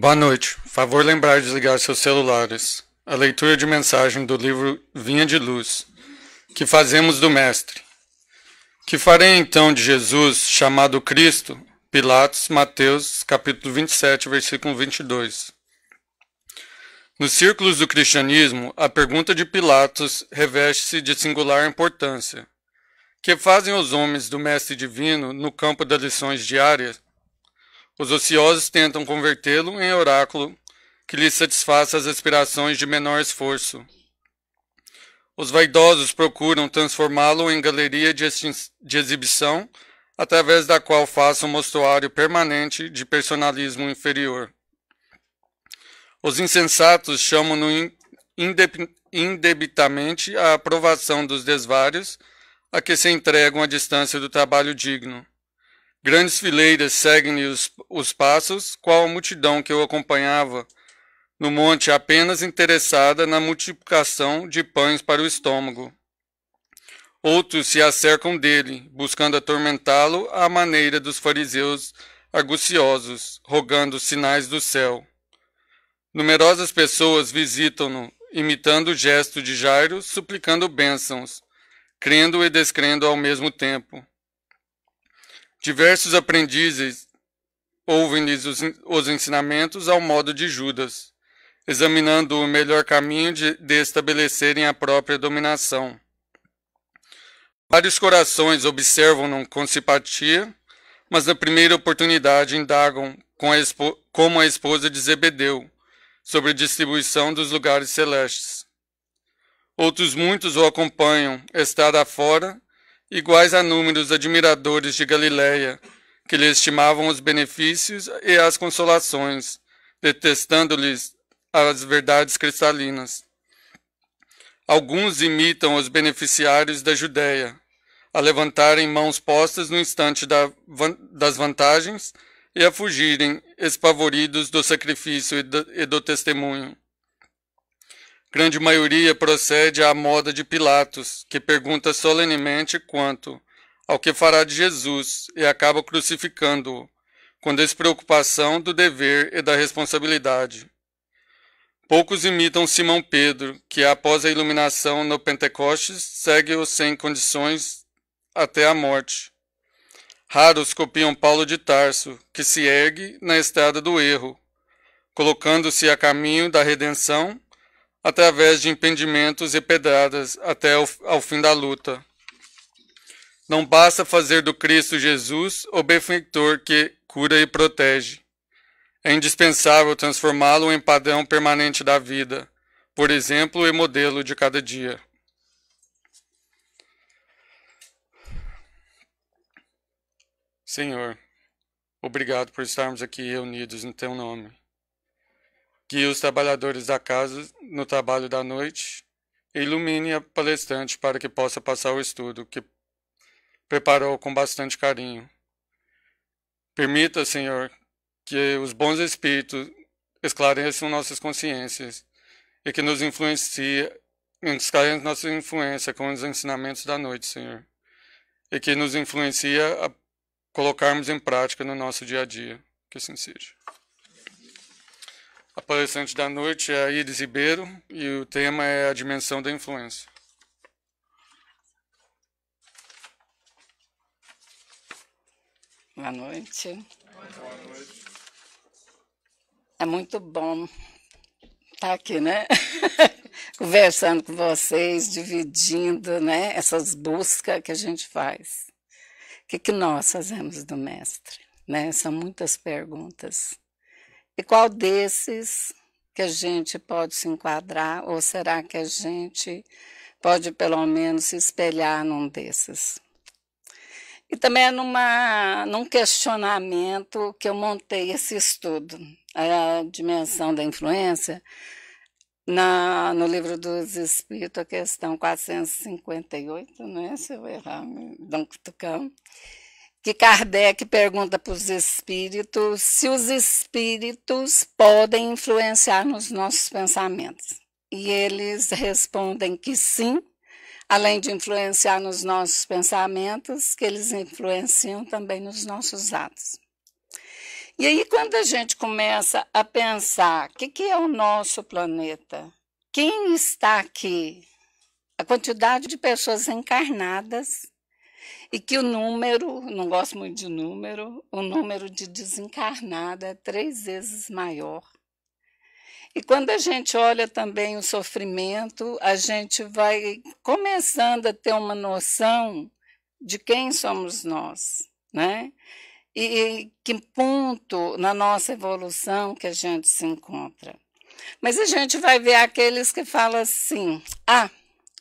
Boa noite. Favor lembrar de ligar seus celulares. A leitura de mensagem do livro Vinha de Luz. Que fazemos do Mestre? Que farei então de Jesus, chamado Cristo? Pilatos, Mateus, capítulo 27, versículo 22. Nos círculos do cristianismo, a pergunta de Pilatos reveste-se de singular importância. Que fazem os homens do Mestre Divino no campo das lições diárias? Os ociosos tentam convertê-lo em oráculo que lhes satisfaça as aspirações de menor esforço. Os vaidosos procuram transformá-lo em galeria de exibição, através da qual façam um mostruário permanente de personalismo inferior. Os insensatos chamam-no indebitamente a aprovação dos desvários a que se entregam à distância do trabalho digno. Grandes fileiras seguem-lhe os passos, qual a multidão que o acompanhava no monte apenas interessada na multiplicação de pães para o estômago. Outros se acercam dele, buscando atormentá-lo à maneira dos fariseus arguciosos, rogando sinais do céu. Numerosas pessoas visitam-no, imitando o gesto de Jairo, suplicando bênçãos, crendo e descrendo ao mesmo tempo. Diversos aprendizes ouvem-lhes os ensinamentos ao modo de Judas, examinando o melhor caminho de estabelecerem a própria dominação. Vários corações observam-no com simpatia, mas na primeira oportunidade indagam como a esposa de Zebedeu sobre a distribuição dos lugares celestes. Outros muitos o acompanham, estrada afora, iguais a números admiradores de Galiléia, que lhe estimavam os benefícios e as consolações, detestando-lhes as verdades cristalinas. Alguns imitam os beneficiários da Judéia, a levantarem mãos postas no instante das vantagens e a fugirem espavoridos do sacrifício e do testemunho. Grande maioria procede à moda de Pilatos, que pergunta solenemente quanto ao que fará de Jesus e acaba crucificando-o, com despreocupação do dever e da responsabilidade. Poucos imitam Simão Pedro, que após a iluminação no Pentecostes segue-o sem condições até a morte. Raros copiam Paulo de Tarso, que se ergue na estrada do erro, colocando-se a caminho da redenção através de impedimentos e pedradas até ao fim da luta. Não basta fazer do Cristo Jesus o benfeitor que cura e protege. É indispensável transformá-lo em padrão permanente da vida, por exemplo e modelo de cada dia. Senhor, obrigado por estarmos aqui reunidos em Teu nome. Guie os trabalhadores da casa no trabalho da noite e ilumine a palestrante para que possa passar o estudo que preparou com bastante carinho. Permita, Senhor, que os bons espíritos esclareçam nossas consciências e que nos esclareçam nossa influência com os ensinamentos da noite, Senhor, e que nos influencia a colocarmos em prática no nosso dia a dia. Que assim seja. A palestrante da noite é a Iris Ribeiro e o tema é a dimensão da influência. Boa noite. Boa noite. É muito bom estar aqui, né? Conversando com vocês, dividindo, né? Essas buscas que a gente faz. O que nós fazemos do Mestre? Né? São muitas perguntas. E qual desses que a gente pode se enquadrar, ou será que a gente pode pelo menos se espelhar num desses? E também é num questionamento que eu montei esse estudo, a dimensão da influência, no livro dos Espíritos, a questão 458, não é? Se eu errar, me dá um cutucão. Que Kardec pergunta para os espíritos se os espíritos podem influenciar nos nossos pensamentos. E eles respondem que sim, além de influenciar nos nossos pensamentos, que eles influenciam também nos nossos atos. E aí, quando a gente começa a pensar o que é o nosso planeta, quem está aqui, a quantidade de pessoas encarnadas, e que o número, não gosto muito de número, o número de desencarnado é 3 vezes maior. E quando a gente olha também o sofrimento, a gente vai começando a ter uma noção de quem somos nós, né? E que ponto na nossa evolução que a gente se encontra. Mas a gente vai ver aqueles que falam assim,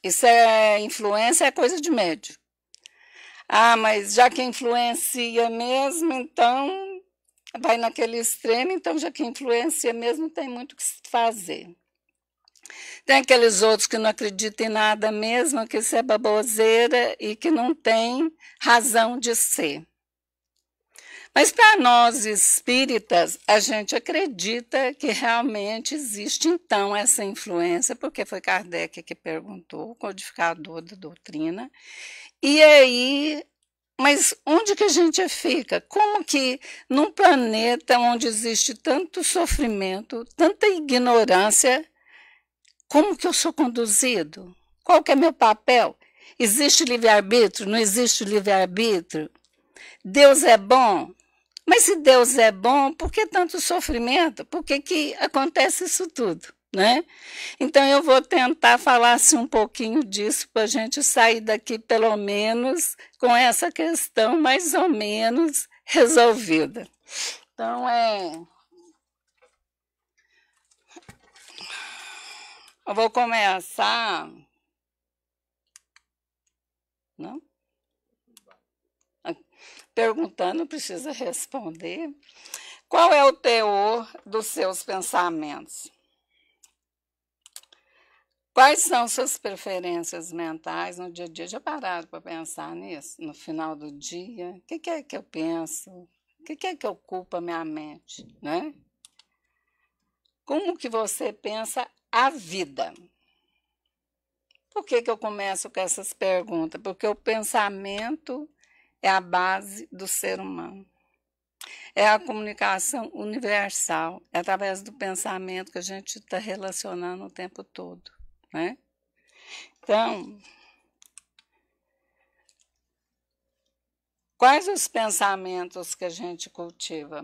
isso é influência, é coisa de médio. Mas já que influencia mesmo, então vai naquele extremo, então já que influencia mesmo, tem muito o que se fazer. Tem aqueles outros que não acreditam em nada mesmo, que isso é baboseira e que não tem razão de ser. Mas para nós espíritas, a gente acredita que realmente existe então essa influência, porque foi Kardec que perguntou, o codificador da doutrina. E aí, mas onde que a gente fica? Como que num planeta onde existe tanto sofrimento, tanta ignorância, como que eu sou conduzido? Qual que é meu papel? Existe livre-arbítrio? Não existe livre-arbítrio? Deus é bom? Mas se Deus é bom, por que tanto sofrimento? Por que acontece isso tudo, né? Então eu vou tentar falar assim, um pouquinho disso para a gente sair daqui pelo menos com essa questão mais ou menos resolvida. Então eu vou começar, não? Perguntando, precisa responder. Qual é o teor dos seus pensamentos? Quais são suas preferências mentais no dia a dia? Já pararam para pensar nisso? No final do dia? O que é que eu penso? O que é que ocupa minha mente? Né? Como que você pensa a vida? Por que eu começo com essas perguntas? Porque o pensamento é a base do ser humano. É a comunicação universal. É através do pensamento que a gente está relacionando o tempo todo, né? Então, quais os pensamentos que a gente cultiva?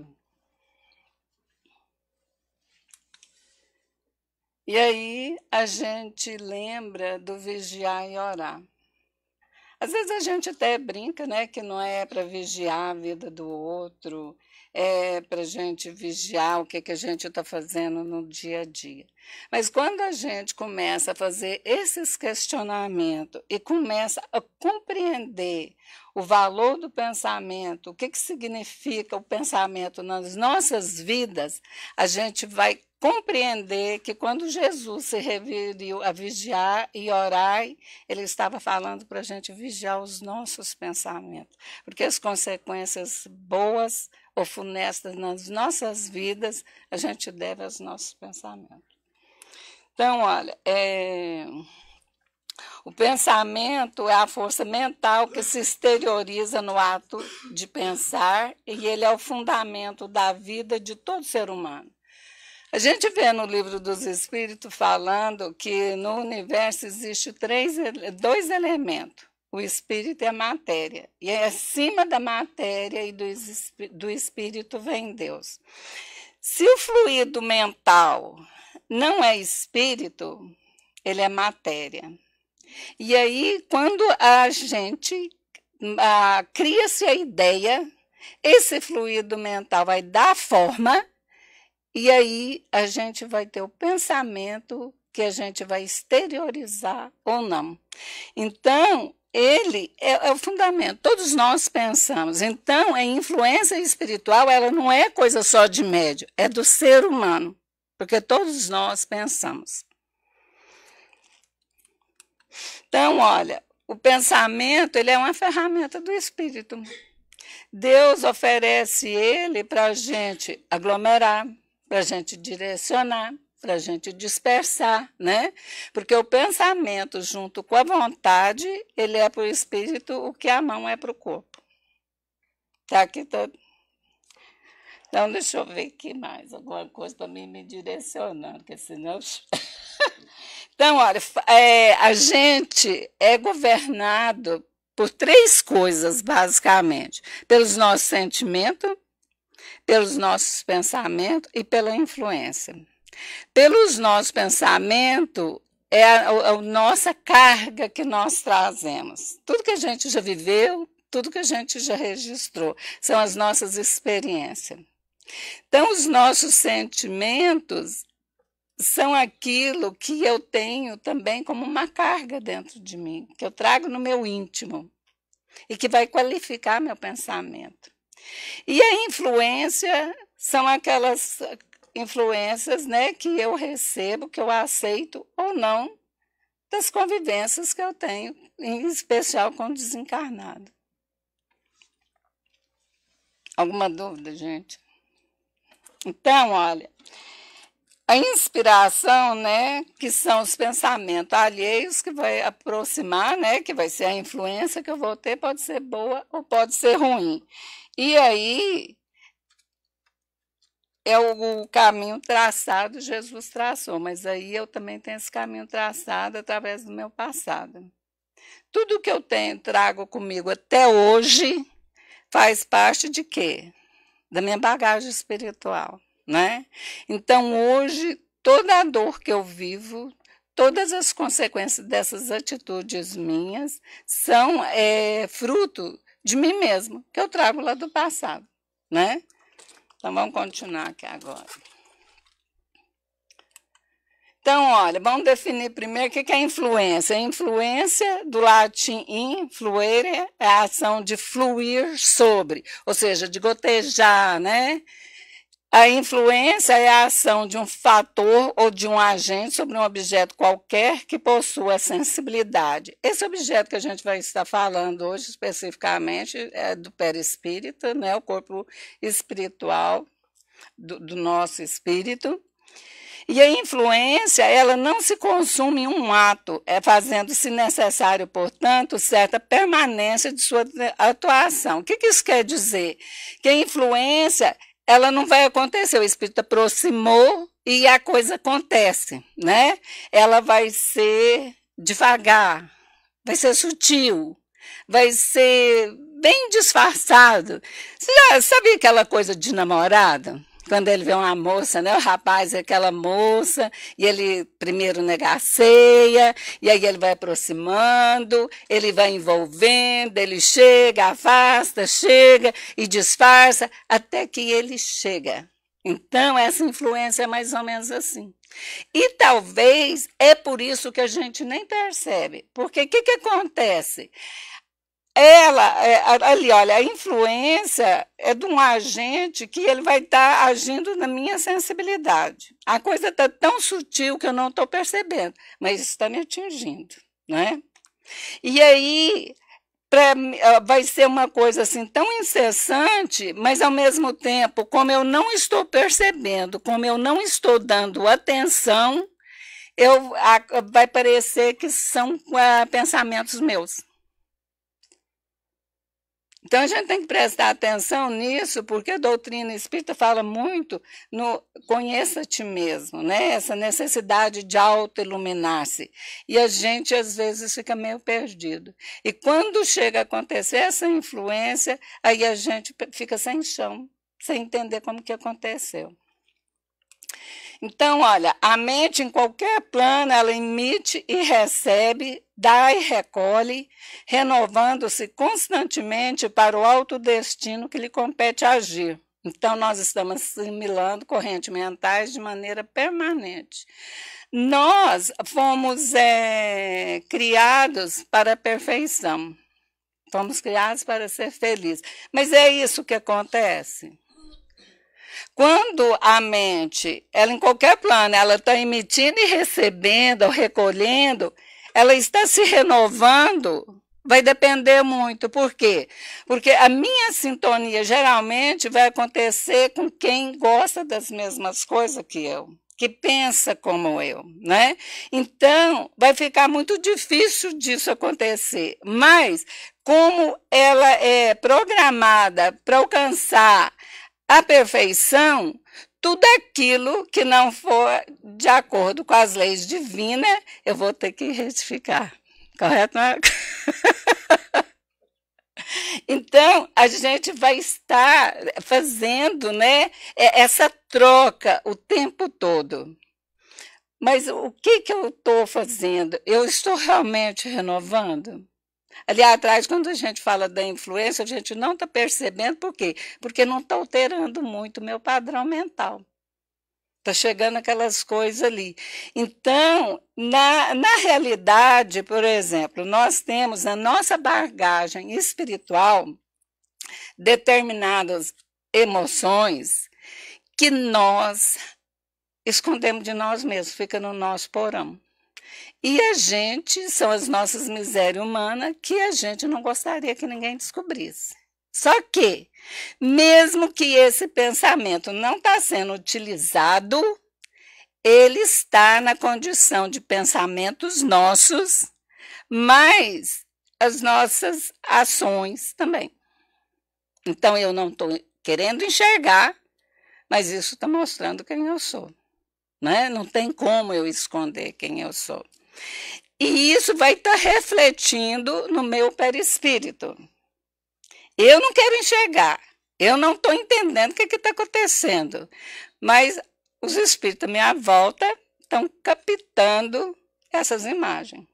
E aí a gente lembra do vigiar e orar. Às vezes a gente até brinca, né, que não é para vigiar a vida do outro, é para a gente vigiar o que a gente está fazendo no dia a dia. Mas quando a gente começa a fazer esses questionamentos e começa a compreender o valor do pensamento, o que significa o pensamento nas nossas vidas, a gente vai compreender que quando Jesus se referiu a vigiar e orar, ele estava falando para a gente vigiar os nossos pensamentos, porque as consequências boas ou funestas nas nossas vidas, a gente deve aos nossos pensamentos. Então, olha, o pensamento é a força mental que se exterioriza no ato de pensar e ele é o fundamento da vida de todo ser humano. A gente vê no Livro dos Espíritos falando que no universo existe 2 elementos, o espírito e a matéria. E acima da matéria e do espírito vem Deus. Se o fluido mental não é espírito, ele é matéria. E aí, quando a gente cria-se a ideia, esse fluido mental vai dar forma. E aí a gente vai ter o pensamento que a gente vai exteriorizar ou não. Então, ele é o fundamento. Todos nós pensamos. Então, a influência espiritual, ela não é coisa só de médium, é do ser humano, porque todos nós pensamos. Então, olha, o pensamento, ele é uma ferramenta do espírito. Deus oferece ele para a gente aglomerar, para a gente direcionar, para a gente dispersar, né? Porque o pensamento, junto com a vontade, ele é para o espírito o que a mão é para o corpo. Tá aqui todo. Então, deixa eu ver aqui mais alguma coisa para mim me direcionando, porque senão. Então, olha, a gente é governado por três coisas, basicamente: pelos nossos sentimentos, pelos nossos pensamentos e pela influência. Pelos nossos pensamentos, é a nossa carga que nós trazemos. Tudo que a gente já viveu, tudo que a gente já registrou, são as nossas experiências. Então, os nossos sentimentos são aquilo que eu tenho também como uma carga dentro de mim, que eu trago no meu íntimo e que vai qualificar meu pensamento. E a influência são aquelas influências, né, que eu recebo, que eu aceito ou não, das convivências que eu tenho, em especial com o desencarnado. Alguma dúvida, gente? Então, olha, a inspiração, né, que são os pensamentos alheios que vai aproximar, né, que vai ser a influência que eu vou ter, pode ser boa ou pode ser ruim. E aí é o caminho traçado, Jesus traçou, mas aí eu também tenho esse caminho traçado através do meu passado. Tudo que eu trago comigo até hoje faz parte de quê? Da minha bagagem espiritual, né? Então, hoje, toda a dor que eu vivo, todas as consequências dessas atitudes minhas são fruto de mim mesmo, que eu trago lá do passado, né? Então, vamos continuar aqui agora. Então, olha, vamos definir primeiro o que é influência. A influência, do latim influere, é a ação de fluir sobre, ou seja, de gotejar, né? A influência é a ação de um fator ou de um agente sobre um objeto qualquer que possua sensibilidade. Esse objeto que a gente vai estar falando hoje especificamente é do perispírito, né? O corpo espiritual do nosso espírito. E a influência, ela não se consome em um ato, fazendo, se necessário, portanto, certa permanência de sua atuação. O que isso quer dizer? Que a influência, ela não vai acontecer, o espírito aproximou e a coisa acontece, né? Ela vai ser devagar, vai ser sutil, vai ser bem disfarçado. Você já sabia aquela coisa de namorada? Quando ele vê uma moça, né? O rapaz é aquela moça, e ele primeiro negaceia, e aí ele vai aproximando, ele vai envolvendo, ele chega, afasta, chega e disfarça, até que ele chega. Então, essa influência é mais ou menos assim. E talvez é por isso que a gente nem percebe. Porque o que acontece? Ali, olha, a influência é de um agente que ele vai estar agindo na minha sensibilidade. A coisa está tão sutil que eu não estou percebendo, mas está me atingindo, né? E aí vai ser uma coisa assim tão incessante, mas ao mesmo tempo, como eu não estou percebendo, como eu não estou dando atenção, vai parecer que são pensamentos meus. Então, a gente tem que prestar atenção nisso, porque a doutrina espírita fala muito no conheça a ti mesmo, né? Essa necessidade de auto-iluminar-se. E a gente, às vezes, fica meio perdido. E quando chega a acontecer essa influência, aí a gente fica sem chão, sem entender como que aconteceu. Então, olha, a mente em qualquer plano, ela emite e recebe, dá e recolhe, renovando-se constantemente para o alto destino que lhe compete agir. Então, nós estamos assimilando correntes mentais de maneira permanente. Nós fomos criados para a perfeição. Fomos criados para ser felizes. Mas é isso que acontece. Quando a mente, ela em qualquer plano, ela está emitindo e recebendo, ou recolhendo, ela está se renovando, vai depender muito. Por quê? Porque a minha sintonia geralmente vai acontecer com quem gosta das mesmas coisas que eu, que pensa como eu, né? Então, vai ficar muito difícil disso acontecer. Mas, como ela é programada para alcançar A perfeição, tudo aquilo que não for de acordo com as leis divinas, eu vou ter que retificar. Correto, Marco? Então, a gente vai estar fazendo, né, essa troca o tempo todo. Mas o que eu estou fazendo? Eu estou realmente renovando? Ali atrás, quando a gente fala da influência, a gente não está percebendo por quê? Porque não está alterando muito o meu padrão mental. Está chegando aquelas coisas ali. Então, na realidade, por exemplo, nós temos na nossa bagagem espiritual determinadas emoções que nós escondemos de nós mesmos, fica no nosso porão. E a gente, são as nossas misérias humanas que a gente não gostaria que ninguém descobrisse. Só que, mesmo que esse pensamento não está sendo utilizado, ele está na condição de pensamentos nossos, mas as nossas ações também. Então, eu não estou querendo enxergar, mas isso está mostrando quem eu sou. Né? Não tem como eu esconder quem eu sou. E isso vai estar refletindo no meu perispírito. Eu não quero enxergar, eu não estou entendendo o que está acontecendo, mas os espíritos à minha volta estão captando essas imagens.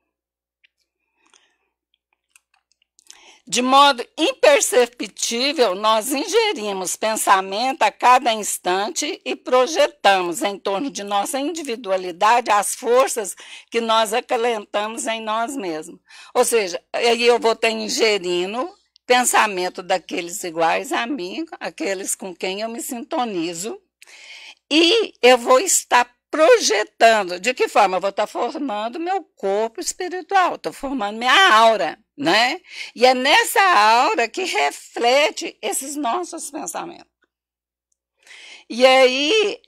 De modo imperceptível, nós ingerimos pensamento a cada instante e projetamos em torno de nossa individualidade as forças que nós acalentamos em nós mesmos. Ou seja, aí eu vou estar ingerindo pensamento daqueles iguais a mim, aqueles com quem eu me sintonizo, e eu vou estar projetando. De que forma? Eu vou estar formando meu corpo espiritual, estou formando minha aura, né? E é nessa aura que reflete esses nossos pensamentos. E aí,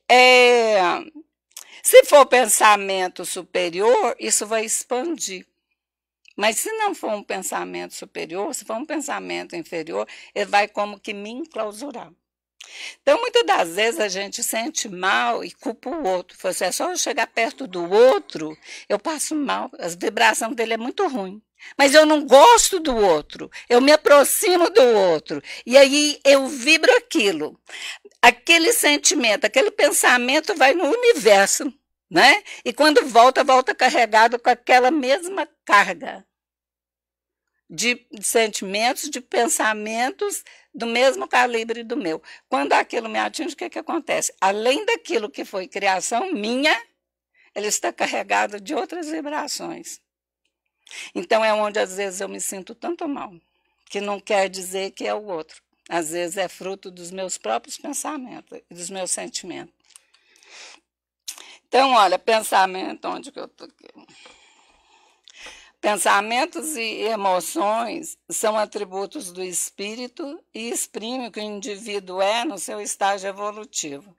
se for pensamento superior, isso vai expandir. Mas se não for um pensamento superior, se for um pensamento inferior, ele vai como que me enclausurar. Então, muitas das vezes a gente sente mal e culpa o outro. Assim, é só eu chegar perto do outro, eu passo mal, a vibração dele é muito ruim. Mas eu não gosto do outro, eu me aproximo do outro. E aí eu vibro aquilo. Aquele sentimento, aquele pensamento vai no universo, né? E quando volta, volta carregado com aquela mesma carga de sentimentos, de pensamentos do mesmo calibre do meu. Quando aquilo me atinge, o que acontece? Além daquilo que foi criação minha, ele está carregado de outras vibrações. Então é onde às vezes eu me sinto tanto mal, que não quer dizer que é o outro. Às vezes é fruto dos meus próprios pensamentos e dos meus sentimentos. Então, olha, pensamento, onde que eu estou aqui? Pensamentos e emoções são atributos do espírito e exprimem o que o indivíduo é no seu estágio evolutivo.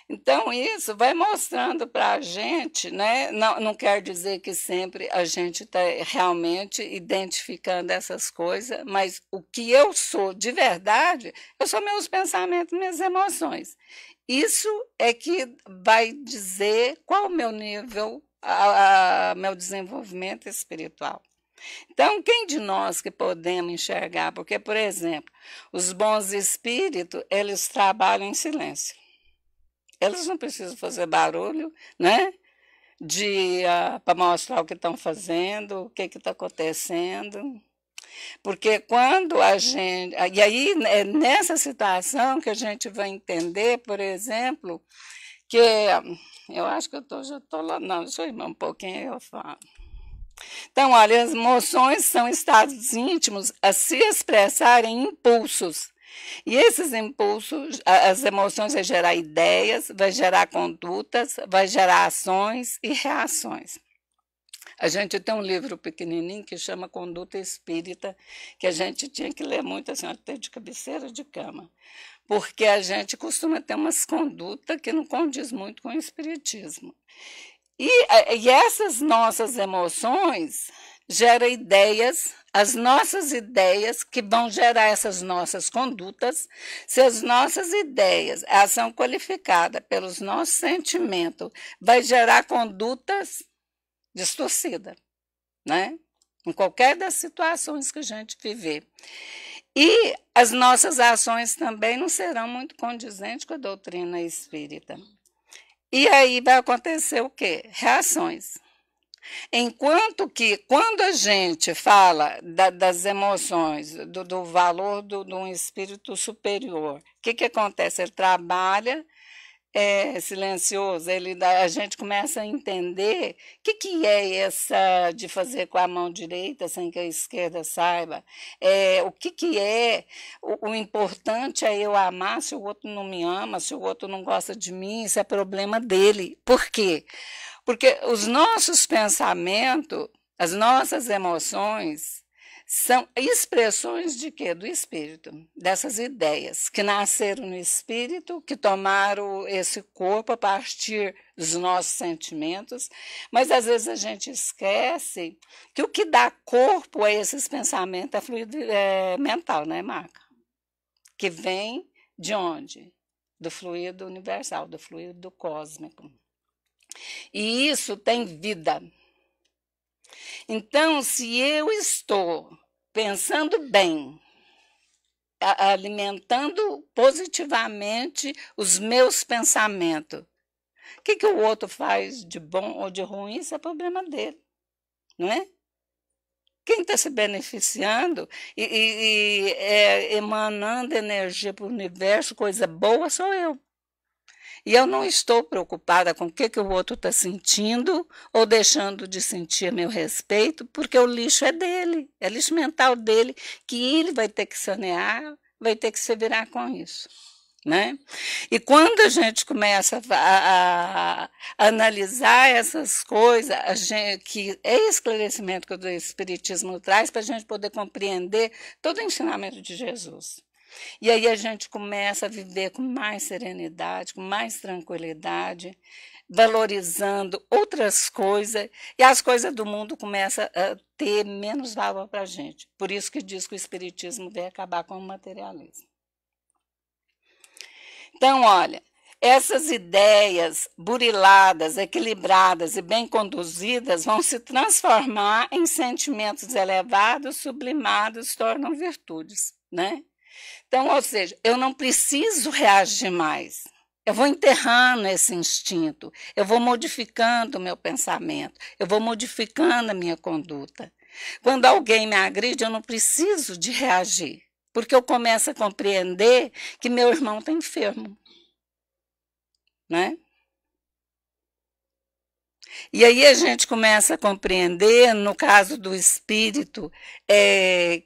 Então, isso vai mostrando para a gente, né? Não quer dizer que sempre a gente está realmente identificando essas coisas, mas o que eu sou de verdade, eu sou meus pensamentos, minhas emoções. Isso é que vai dizer qual o meu nível, meu desenvolvimento espiritual. Então, quem de nós que podemos enxergar? Porque, por exemplo, os bons espíritos, eles trabalham em silêncio. Eles não precisam fazer barulho, né? Para mostrar o que estão fazendo, o que está acontecendo. Porque quando a gente... E aí, é nessa situação que a gente vai entender, por exemplo, que... Eu acho que já estou lá... Não, deixa eu ir um pouquinho, eu falo. Então, olha, as emoções são estados íntimos a se expressarem em impulsos. E esses impulsos, as emoções vai gerar ideias, vai gerar condutas, vai gerar ações e reações. A gente tem um livro pequenininho que chama Conduta Espírita, que a gente tinha que ler muito assim, até de cabeceira de cama, porque a gente costuma ter umas condutas que não condiz muito com o espiritismo. E essas nossas emoções, gera ideias, as nossas ideias que vão gerar essas nossas condutas. Se as nossas ideias são qualificadas pelos nossos sentimentos, vai gerar condutas distorcidas, né? Em qualquer das situações que a gente viver. E as nossas ações também não serão muito condizentes com a doutrina espírita. E aí vai acontecer o quê? Reações. Enquanto que, quando a gente fala das emoções, do valor de um espírito superior, o que acontece? Ele trabalha silencioso, a gente começa a entender o que é essa de fazer com a mão direita sem que a esquerda saiba, o que é, o importante é eu amar, se o outro não me ama, se o outro não gosta de mim, isso é problema dele. Por quê? Porque os nossos pensamentos, as nossas emoções, são expressões de quê? Do espírito, dessas ideias que nasceram no espírito, que tomaram esse corpo a partir dos nossos sentimentos, mas às vezes a gente esquece que o que dá corpo a esses pensamentos é fluido mental, né, Marca? Que vem de onde? Do fluido universal, do fluido cósmico. E isso tem vida. Então, se eu estou pensando bem, alimentando positivamente os meus pensamentos, o que o outro faz de bom ou de ruim, isso é problema dele, não é? Quem está se beneficiando e emanando energia para o universo, coisa boa, sou eu. E eu não estou preocupada com o que o outro está sentindo ou deixando de sentir a meu respeito, porque o lixo é dele, é lixo mental dele, que ele vai ter que sanear, vai ter que se virar com isso, né? E quando a gente começa a analisar essas coisas, que é esclarecimento que o Espiritismo traz para a gente poder compreender todo o ensinamento de Jesus. E aí a gente começa a viver com mais serenidade, com mais tranquilidade, valorizando outras coisas, e as coisas do mundo começam a ter menos valor para a gente. Por isso que diz que o Espiritismo veio acabar com o materialismo. Então, olha, essas ideias buriladas, equilibradas e bem conduzidas vão se transformar em sentimentos elevados, sublimados, tornam virtudes, né? Então, ou seja, eu não preciso reagir mais. Eu vou enterrando esse instinto, eu vou modificando o meu pensamento, eu vou modificando a minha conduta. Quando alguém me agride, eu não preciso de reagir, porque eu começo a compreender que meu irmão está enfermo, né? E aí a gente começa a compreender, no caso do espírito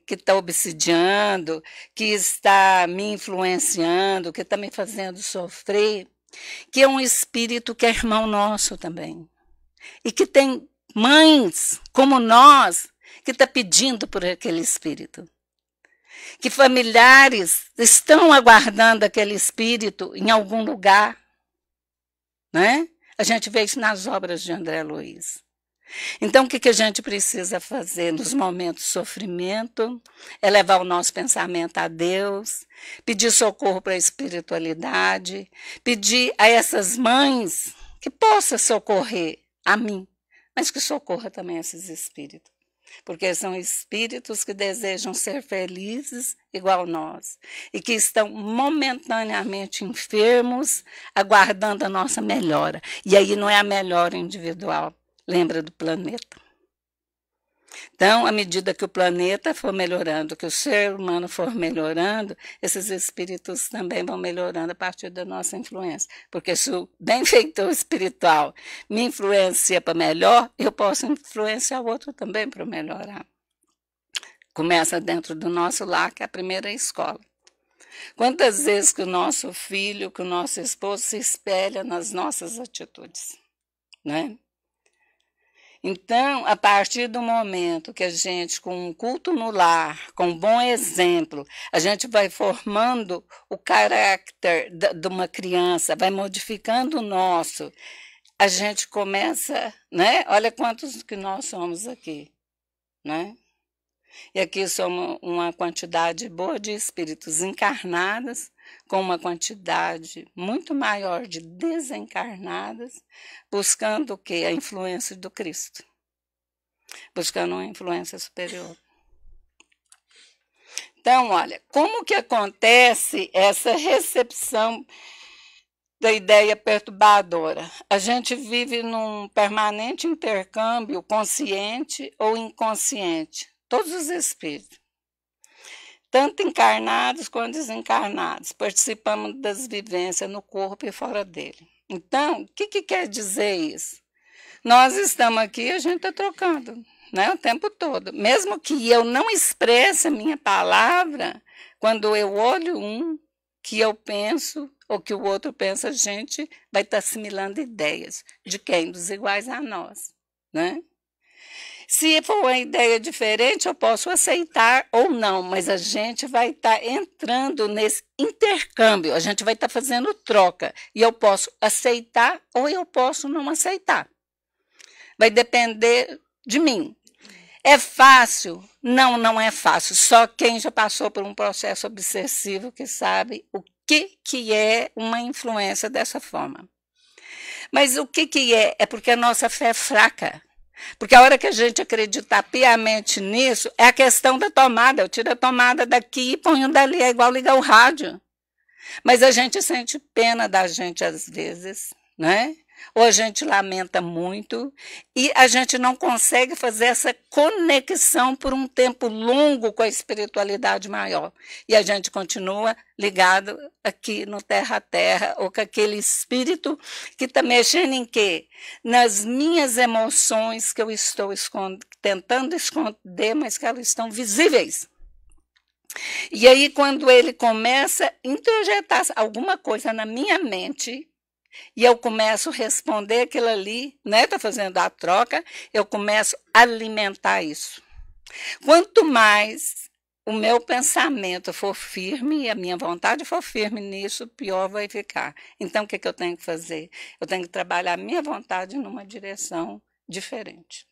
que está obsidiando, que está me influenciando, que está me fazendo sofrer, que é um espírito que é irmão nosso também. E que tem mães como nós que está pedindo por aquele espírito. Que familiares estão aguardando aquele espírito em algum lugar, né? A gente vê isso nas obras de André Luiz. Então, o que a gente precisa fazer nos momentos de sofrimento? É levar o nosso pensamento a Deus, pedir socorro para a espiritualidade, pedir a essas mães que possa socorrer a mim, mas que socorra também esses espíritos. Porque são espíritos que desejam ser felizes igual nós e que estão momentaneamente enfermos, aguardando a nossa melhora. E aí não é a melhora individual, lembra do planeta. Então, à medida que o planeta for melhorando, que o ser humano for melhorando, esses espíritos também vão melhorando a partir da nossa influência. Porque se o benfeitor espiritual me influencia para melhor, eu posso influenciar o outro também para melhorar. Começa dentro do nosso lar, que é a primeira escola. Quantas vezes que o nosso filho, que o nosso esposo se espelha nas nossas atitudes, né? Então, a partir do momento que a gente, com um culto no lar, com um bom exemplo, a gente vai formando o caráter de uma criança, vai modificando o nosso, a gente começa, né? Olha quantos que nós somos aqui. né? E aqui somos uma quantidade boa de espíritos encarnados, com uma quantidade muito maior de desencarnadas, buscando o quê? A influência do Cristo. Buscando uma influência superior. Então, olha, como que acontece essa recepção da ideia perturbadora? A gente vive num permanente intercâmbio consciente ou inconsciente. Todos os espíritos, tanto encarnados quanto desencarnados, participamos das vivências no corpo e fora dele. Então, o que quer dizer isso? Nós estamos aqui, a gente está trocando, né, o tempo todo. Mesmo que eu não expresse a minha palavra, quando eu olho um, que eu penso, ou que o outro pensa, a gente vai estar assimilando ideias de quem? Dos iguais a nós, né? Se for uma ideia diferente, eu posso aceitar ou não, mas a gente vai estar entrando nesse intercâmbio, a gente vai estar fazendo troca, e eu posso aceitar ou eu posso não aceitar. Vai depender de mim. É fácil? Não, não é fácil. Só quem já passou por um processo obsessivo que sabe o que é uma influência dessa forma. Mas o que é? É porque a nossa fé é fraca. Porque a hora que a gente acreditar piamente nisso, é a questão da tomada. Eu tiro a tomada daqui e ponho dali, é igual ligar o rádio. Mas a gente sente pena da gente às vezes, né? Ou a gente lamenta muito e a gente não consegue fazer essa conexão por um tempo longo com a espiritualidade maior. E a gente continua ligado aqui no terra a terra, ou com aquele espírito que está mexendo em quê? Nas minhas emoções que eu estou tentando esconder, mas que elas estão visíveis. E aí, quando ele começa a introjetar alguma coisa na minha mente, e eu começo a responder aquilo ali, né? Estou fazendo a troca, eu começo a alimentar isso. Quanto mais o meu pensamento for firme e a minha vontade for firme nisso, pior vai ficar. Então, o que eu tenho que fazer? Eu tenho que trabalhar a minha vontade numa direção diferente,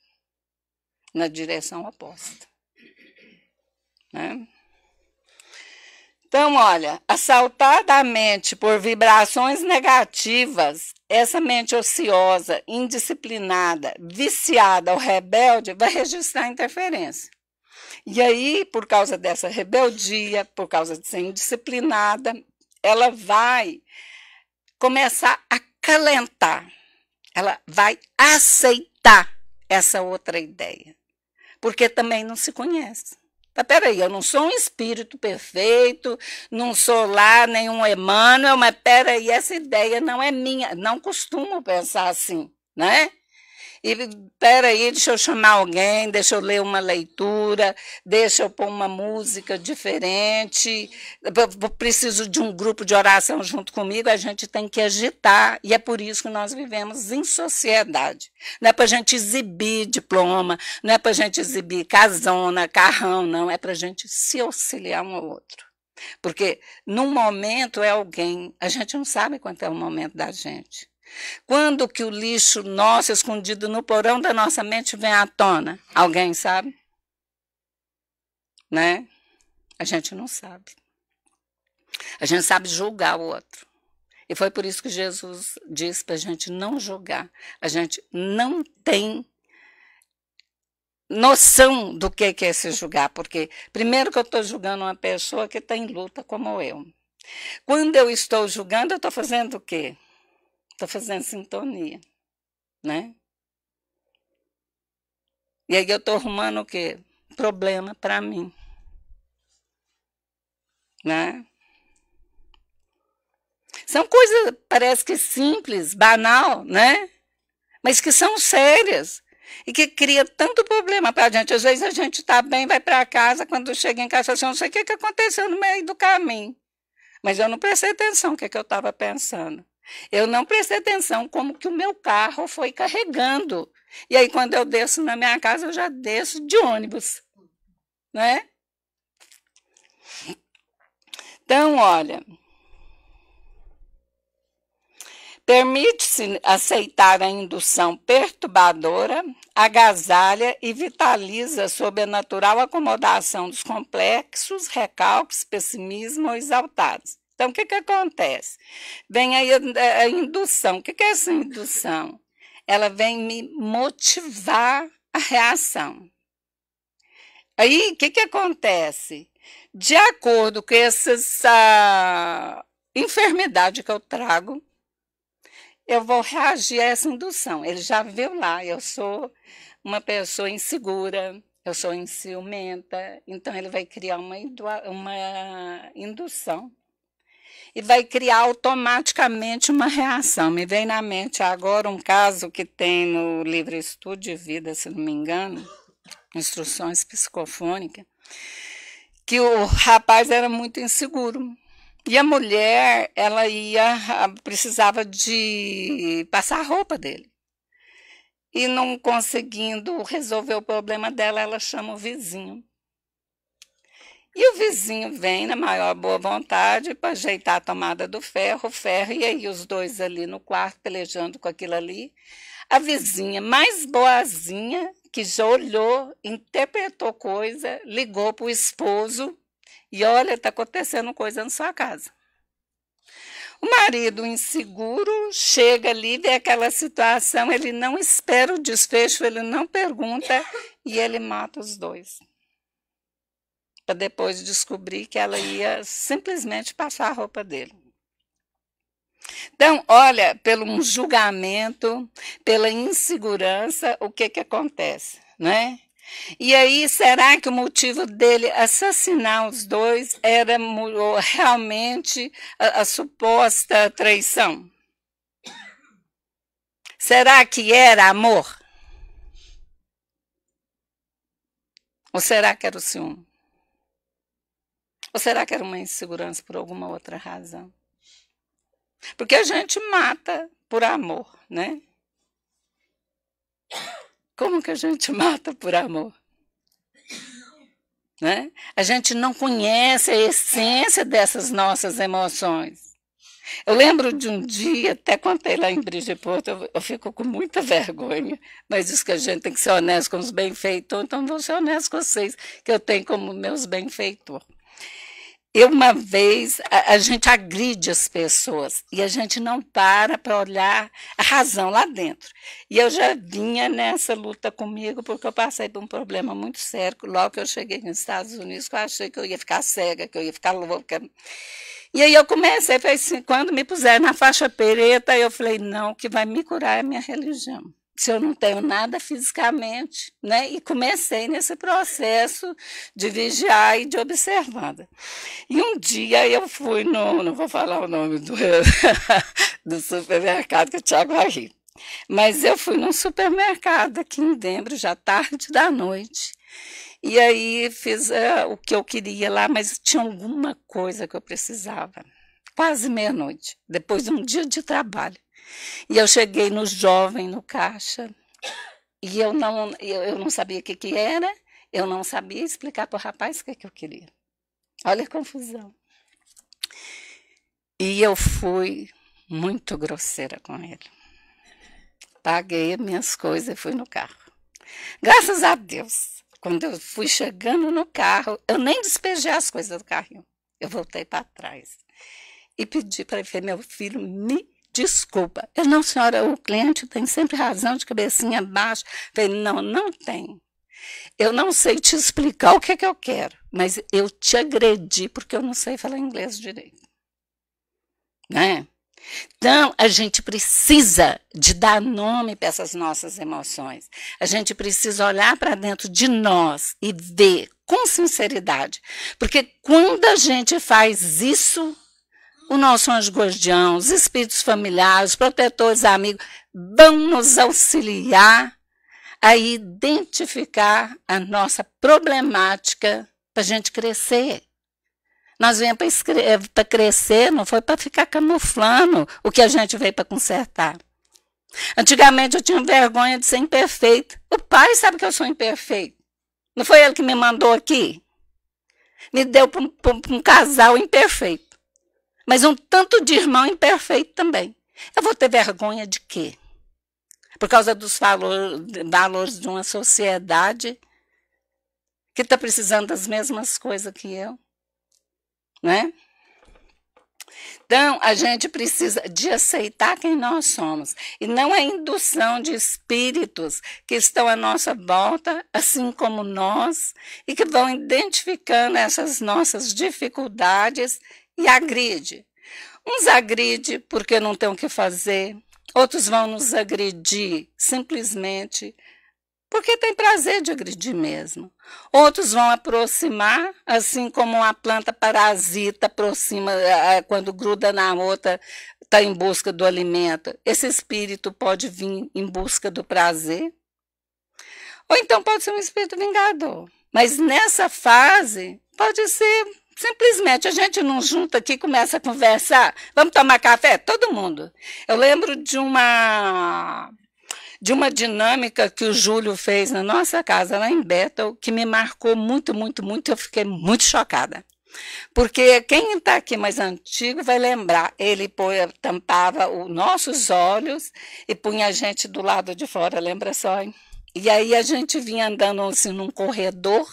na direção oposta, né? Então, olha, assaltar da mente por vibrações negativas, essa mente ociosa, indisciplinada, viciada ou rebelde, vai registrar interferência. E aí, por causa dessa rebeldia, por causa de ser indisciplinada, ela vai começar a acalentar, ela vai aceitar essa outra ideia, porque também não se conhece. Tá, peraí, eu não sou um espírito perfeito, não sou lá nenhum Emmanuel, mas peraí, essa ideia não é minha, não costumo pensar assim, né? E peraí, deixa eu chamar alguém, deixa eu ler uma leitura, deixa eu pôr uma música diferente, eu preciso de um grupo de oração junto comigo, a gente tem que agitar, e é por isso que nós vivemos em sociedade. Não é para a gente exibir diploma, não é para a gente exibir casona, carrão, não, é para a gente se auxiliar um ao outro. Porque num momento é alguém, a gente não sabe quanto é o momento da gente. Quando que o lixo nosso escondido no porão da nossa mente vem à tona? Alguém sabe? Né? A gente não sabe. A gente sabe julgar o outro. E foi por isso que Jesus disse para a gente não julgar. A gente não tem noção do que é se julgar. Porque, primeiro, que eu estou julgando uma pessoa que está em luta como eu. Quando eu estou julgando, eu estou fazendo o quê? Estou fazendo sintonia, né? E aí eu estou arrumando o quê? Problema para mim, né? São coisas, parece que simples, banal, né? Mas que são sérias e que cria tanto problema para a gente. Às vezes a gente está bem, vai para casa, quando chega em casa, assim, não sei o que aconteceu no meio do caminho. Mas eu não prestei atenção no que eu estava pensando. Eu não prestei atenção como que o meu carro foi carregando. E aí, quando eu desço na minha casa, eu já desço de ônibus, né? Então, olha, Permite-se aceitar a indução perturbadora, agasalha e vitaliza sob a natural acomodação dos complexos, recalques, pessimismo ou exaltados. Então, o que acontece? Vem aí a indução. O que é essa indução? Ela vem me motivar a reação. Aí, o que acontece? De acordo com essa enfermidade que eu trago, eu vou reagir a essa indução. Ele já viu lá, eu sou uma pessoa insegura, eu sou ciumenta, então ele vai criar uma indução e vai criar automaticamente uma reação. Me vem na mente agora um caso que tem no livro Estudo de Vida, se não me engano, Instruções Psicofônicas, que o rapaz era muito inseguro. E a mulher, ela precisava de passar a roupa dele. E não conseguindo resolver o problema dela, ela chama o vizinho. E o vizinho vem na maior boa vontade para ajeitar a tomada do ferro, e aí os dois ali no quarto pelejando com aquilo ali. A vizinha mais boazinha, que já olhou, interpretou coisa, ligou para o esposo, e olha, está acontecendo coisa na sua casa. O marido inseguro chega ali, vê aquela situação, ele não espera o desfecho, ele não pergunta e ele mata os dois. Para depois descobrir que ela ia simplesmente passar a roupa dele. Então, olha, pelo um julgamento, pela insegurança, o que acontece, né? E aí, será que o motivo dele assassinar os dois era realmente a suposta traição? Será que era amor? Ou será que era o ciúme? Ou será que era uma insegurança por alguma outra razão? Porque a gente mata por amor, né? Como que a gente mata por amor? Né? A gente não conhece a essência dessas nossas emoções. Eu lembro de um dia, até contei lá em Bridgeport, eu fico com muita vergonha, mas diz que a gente tem que ser honesto com os benfeitores, então vou ser honesto com vocês, que eu tenho como meus benfeitores. Uma vez, a gente agride as pessoas e a gente não para olhar a razão lá dentro. E eu já vinha nessa luta comigo porque eu passei por um problema muito sério. Logo que eu cheguei nos Estados Unidos, eu achei que eu ia ficar cega, que eu ia ficar louca. E aí eu comecei, assim, quando me puseram na faixa preta, eu falei, não, o que vai me curar é a minha religião. Se eu não tenho nada fisicamente, né? E comecei nesse processo de vigiar e de observando. E um dia eu fui não vou falar o nome do supermercado, que o Thiago vai rir, mas eu fui num supermercado aqui em Denver, já tarde da noite, e aí fiz o que eu queria lá, mas tinha alguma coisa que eu precisava, quase meia-noite, depois de um dia de trabalho. E eu cheguei no jovem, no caixa, e eu não sabia o que era, eu não sabia explicar para o rapaz o que eu queria. Olha a confusão. E eu fui muito grosseira com ele. Paguei as minhas coisas e fui no carro. Graças a Deus, quando eu fui chegando no carro, eu nem despejei as coisas do carrinho. Eu voltei para trás e pedi para ele, meu filho, me desculpa. Eu, não, senhora, o cliente tem sempre razão, de cabecinha baixa. Eu falei, não tem. Eu não sei te explicar o que eu quero, mas eu te agredi porque eu não sei falar inglês direito. Né? Então, a gente precisa de dar nome para essas nossas emoções. A gente precisa olhar para dentro de nós e ver com sinceridade. Porque quando a gente faz isso, o nosso anjo guardião, os espíritos familiares, os protetores amigos, vão nos auxiliar a identificar a nossa problemática para a gente crescer. Nós viemos para crescer, não foi para ficar camuflando o que a gente veio para consertar. Antigamente eu tinha vergonha de ser imperfeito. O pai sabe que eu sou imperfeito. Não foi ele que me mandou aqui? Me deu para um casal imperfeito. Mas um tanto de irmão imperfeito também. Eu vou ter vergonha de quê? Por causa dos valores de uma sociedade que está precisando das mesmas coisas que eu, né? Então, a gente precisa de aceitar quem nós somos, e não a indução de espíritos que estão à nossa volta, assim como nós, e que vão identificando essas nossas dificuldades e agride. Uns agride porque não tem o que fazer, outros vão nos agredir simplesmente porque tem prazer de agredir mesmo. Outros vão aproximar, assim como uma planta parasita aproxima, quando gruda na outra, está em busca do alimento. Esse espírito pode vir em busca do prazer, ou então pode ser um espírito vingador. Mas nessa fase, pode ser simplesmente, a gente não junta aqui e começa a conversar. Vamos tomar café? Todo mundo. Eu lembro de uma dinâmica que o Júlio fez na nossa casa, lá em Bethel, que me marcou muito, muito, muito, eu fiquei muito chocada. Porque quem está aqui mais antigo vai lembrar, ele tampava os nossos olhos e punha a gente do lado de fora, lembra só? Hein? E aí a gente vinha andando assim num corredor,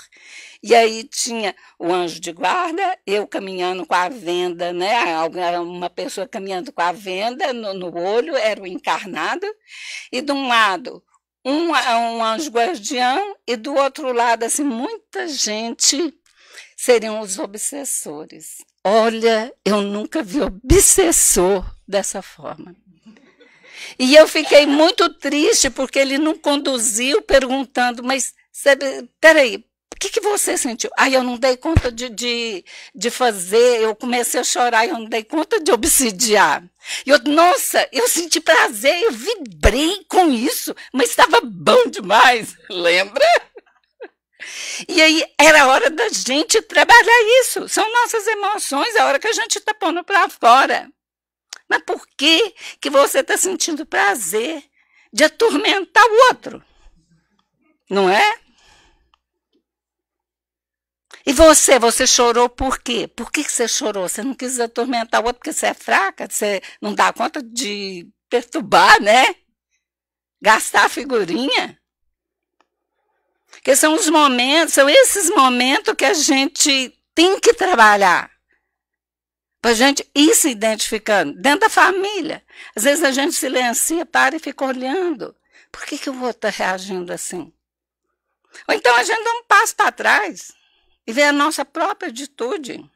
e aí tinha o anjo de guarda, eu caminhando com a venda, né? Uma pessoa caminhando com a venda no olho, era o encarnado, e de um lado um anjo guardião, e do outro lado, assim, muita gente seriam os obsessores. Olha, eu nunca vi obsessor dessa forma. E eu fiquei muito triste porque ele não conduziu perguntando, mas peraí, o que você sentiu? Aí eu não dei conta de fazer, eu comecei a chorar, eu não dei conta de obsidiar. Nossa, eu senti prazer, eu vibrei com isso, mas estava bom demais, lembra? E aí era a hora da gente trabalhar isso, são nossas emoções, a hora que a gente está pondo para fora. Mas por que você está sentindo prazer de atormentar o outro? Não é? E você chorou por quê? Por que você chorou? Você não quis atormentar o outro porque você é fraca? Você não dá conta de perturbar, né? Gastar a figurinha? Porque são os momentos, são esses momentos que a gente tem que trabalhar. Para a gente ir se identificando dentro da família. Às vezes a gente silencia, para e fica olhando. Por que o outro está reagindo assim? Ou então a gente dá um passo para trás e vê a nossa própria atitude.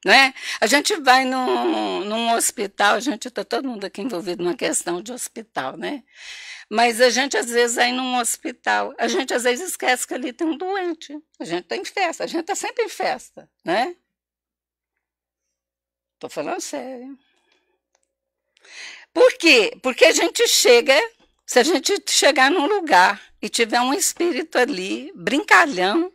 Né? A gente vai num hospital, a gente está todo mundo aqui envolvido numa questão de hospital, né? Mas a gente às vezes vai num hospital, a gente às vezes esquece que ali tem um doente. A gente está em festa, a gente está sempre em festa, né? Estou falando sério. Por quê? Porque a gente chega, se a gente chegar num lugar e tiver um espírito ali, brincalhão,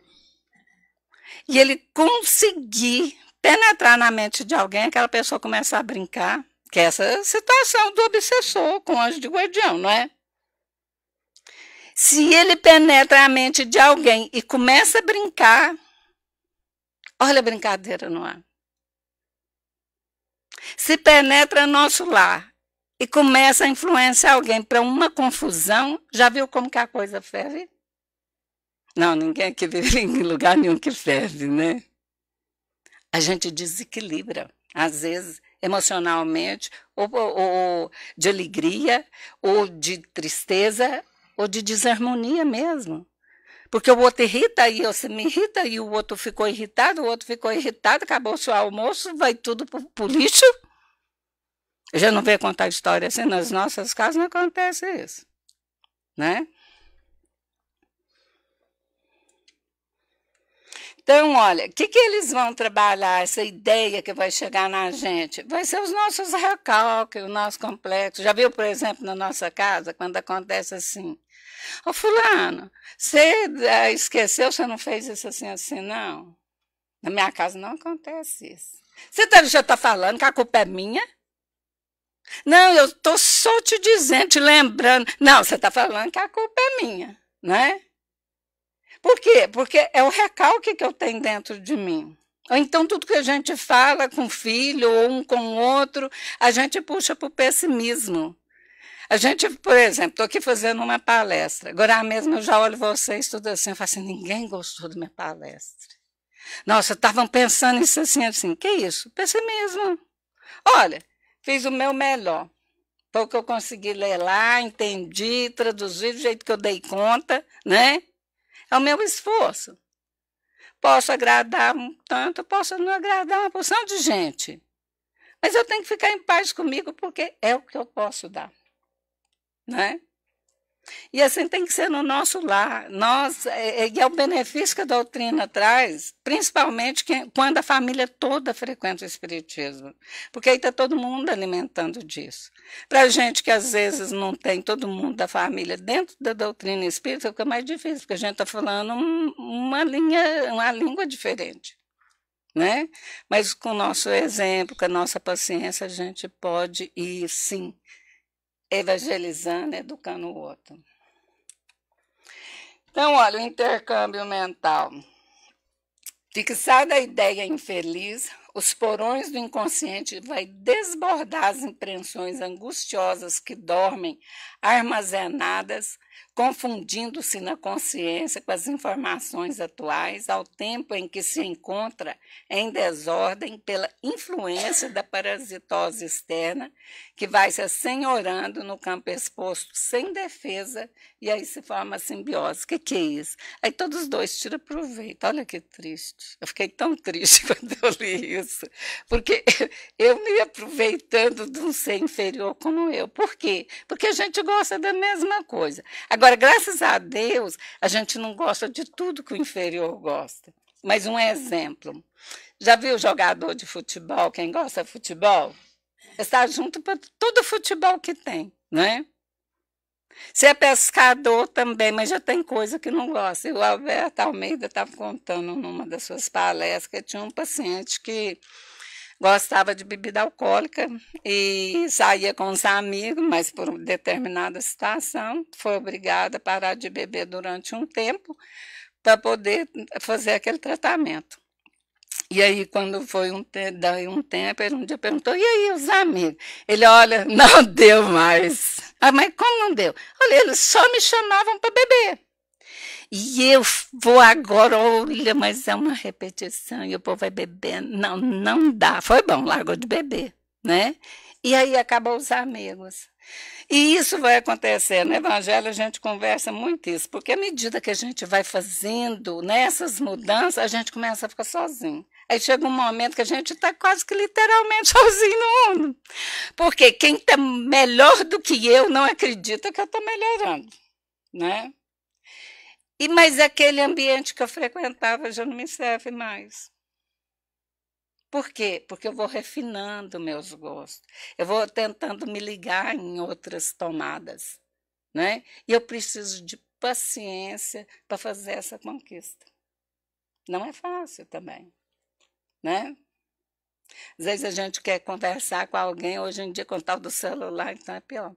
e ele conseguir penetrar na mente de alguém, aquela pessoa começa a brincar, que é essa situação do obsessor com o anjo de guardião, não é? Se ele penetra a mente de alguém e começa a brincar, olha a brincadeira no ar. Se penetra nosso lar e começa a influenciar alguém para uma confusão, já viu como que a coisa ferve? Não, ninguém aqui vive em lugar nenhum que ferve, né? A gente desequilibra, às vezes, emocionalmente, ou de alegria, ou de tristeza, ou de desarmonia mesmo. Porque o outro irrita e você me irrita, e o outro ficou irritado, acabou o seu almoço, vai tudo pro lixo. Eu já não veio contar história assim, nas nossas casas não acontece isso, né? Então, olha, o que eles vão trabalhar, essa ideia que vai chegar na gente? Vai ser os nossos recalques, o nosso complexo. Já viu, por exemplo, na nossa casa, quando acontece assim? Ô fulano, você esqueceu, você não fez isso assim, não? Na minha casa não acontece isso. Você já está falando que a culpa é minha? Não, eu estou só te dizendo, te lembrando. Não, você está falando que a culpa é minha, né? Por quê? Porque é o recalque que eu tenho dentro de mim. Ou então tudo que a gente fala com o filho ou um com o outro, a gente puxa para o pessimismo. A gente, por exemplo, estou aqui fazendo uma palestra. Agora mesmo eu já olho vocês tudo assim, eu falo assim, ninguém gostou da minha palestra. Nossa, estavam pensando isso assim. Que isso? Pessimismo. Olha, fiz o meu melhor. Foi o que eu consegui ler lá, entendi, traduzir do jeito que eu dei conta, né? É o meu esforço. Posso agradar um tanto, posso não agradar uma porção de gente. Mas eu tenho que ficar em paz comigo porque é o que eu posso dar, né? E assim tem que ser no nosso lar. E é o benefício que a doutrina traz, principalmente quando a família toda frequenta o espiritismo. Porque aí está todo mundo alimentando disso. Para a gente que às vezes não tem todo mundo da família dentro da doutrina espírita, fica mais difícil, porque a gente está falando uma língua diferente. Né? Mas com o nosso exemplo, com a nossa paciência, a gente pode ir, sim, evangelizando, educando o outro. Então, olha, o intercâmbio mental. Fixada a ideia infeliz, os porões do inconsciente vai desbordar as impressões angustiosas que dormem armazenadas, confundindo-se na consciência com as informações atuais, ao tempo em que se encontra em desordem pela influência da parasitose externa, que vai se assenhorando no campo exposto sem defesa, e aí se forma a simbiose. O que é isso? Aí todos os dois tiram proveito. Olha que triste. Eu fiquei tão triste quando eu li isso, porque eu me aproveitando de um ser inferior como eu. Por quê? Porque a gente gosta da mesma coisa. Agora, graças a Deus, a gente não gosta de tudo que o inferior gosta. Mas um exemplo. Já viu jogador de futebol, quem gosta de futebol? Está junto para todo futebol que tem, né? Se é pescador também, mas já tem coisa que não gosta. E o Alberto Almeida estava contando numa das suas palestras que tinha um paciente que gostava de bebida alcoólica e saía com os amigos, mas por determinada situação foi obrigada a parar de beber durante um tempo para poder fazer aquele tratamento. E aí, quando foi daí um tempo, ele um dia perguntou, e aí, os amigos? Ele, olha, não deu mais. Ah, mas como não deu? Olha, eles só me chamavam para beber. E eu vou agora, olha, mas é uma repetição, e o povo vai bebendo. Não, não dá. Foi bom, largou de beber, né? E aí acabou os amigos. E isso vai acontecer no Evangelho, a gente conversa muito isso, porque à medida que a gente vai fazendo nessas mudanças, a gente começa a ficar sozinho. Aí chega um momento que a gente está quase que literalmente sozinho no mundo. Porque quem está melhor do que eu não acredita que eu estou melhorando, né? Mas aquele ambiente que eu frequentava já não me serve mais. Por quê? Porque eu vou refinando meus gostos. Eu vou tentando me ligar em outras tomadas, né? E eu preciso de paciência para fazer essa conquista. Não é fácil também, né? Às vezes a gente quer conversar com alguém, hoje em dia com o tal do celular, então é pior.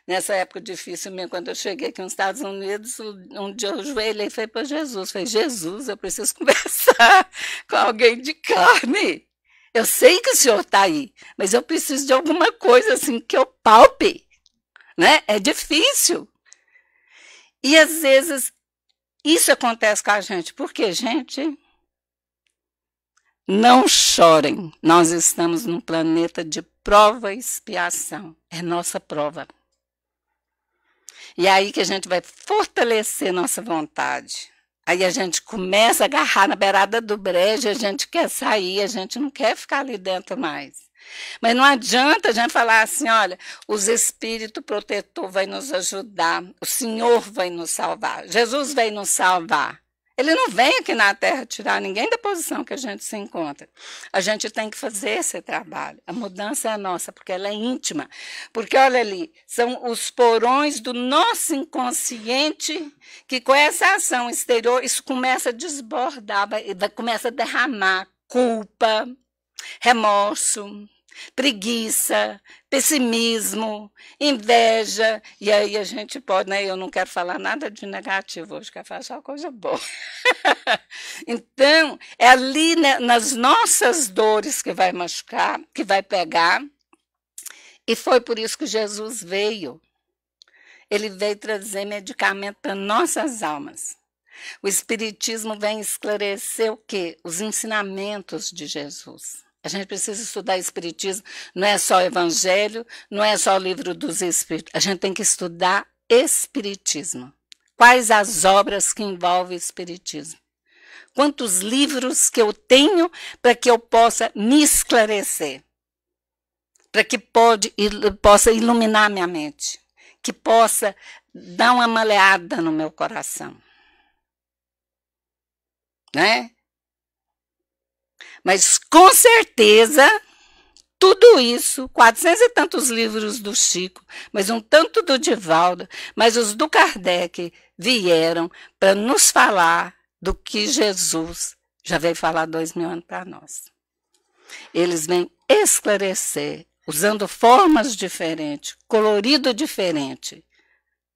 Nessa época difícil mesmo, quando eu cheguei aqui nos Estados Unidos, um dia eu ajoelhei e falei para Jesus, Jesus, eu preciso conversar com alguém de carne. Eu sei que o senhor está aí, mas eu preciso de alguma coisa assim que eu palpe, né? É difícil. E às vezes isso acontece com a gente, porque, gente, não chorem, nós estamos num planeta de prova e expiação, é nossa prova. E é aí que a gente vai fortalecer nossa vontade. Aí a gente começa a agarrar na beirada do brejo, a gente quer sair, a gente não quer ficar ali dentro mais. Mas não adianta a gente falar assim, olha, os espíritos protetores vão nos ajudar, o Senhor vai nos salvar, Jesus vai nos salvar. Ele não vem aqui na Terra tirar ninguém da posição que a gente se encontra. A gente tem que fazer esse trabalho. A mudança é nossa, porque ela é íntima. Porque, olha ali, são os porões do nosso inconsciente que, com essa ação exterior, isso começa a desbordar, começa a derramar culpa, remorso, preguiça, pessimismo, inveja, e aí a gente pode, né? Eu não quero falar nada de negativo hoje, quero falar só coisa boa. Então, é ali, né, nas nossas dores que vai machucar, que vai pegar, e foi por isso que Jesus veio. Ele veio trazer medicamento para nossas almas. O Espiritismo vem esclarecer o quê? Os ensinamentos de Jesus. A gente precisa estudar Espiritismo, não é só Evangelho, não é só o livro dos Espíritos. A gente tem que estudar Espiritismo. Quais as obras que envolvem o Espiritismo? Quantos livros que eu tenho para que eu possa me esclarecer? Para que possa iluminar minha mente? Que possa dar uma maleada no meu coração? Né? Mas com certeza, tudo isso, 400 e tantos livros do Chico, mas um tanto do Divaldo, mas os do Kardec vieram para nos falar do que Jesus já veio falar 2000 anos para nós. Eles vêm esclarecer, usando formas diferentes, colorido diferente,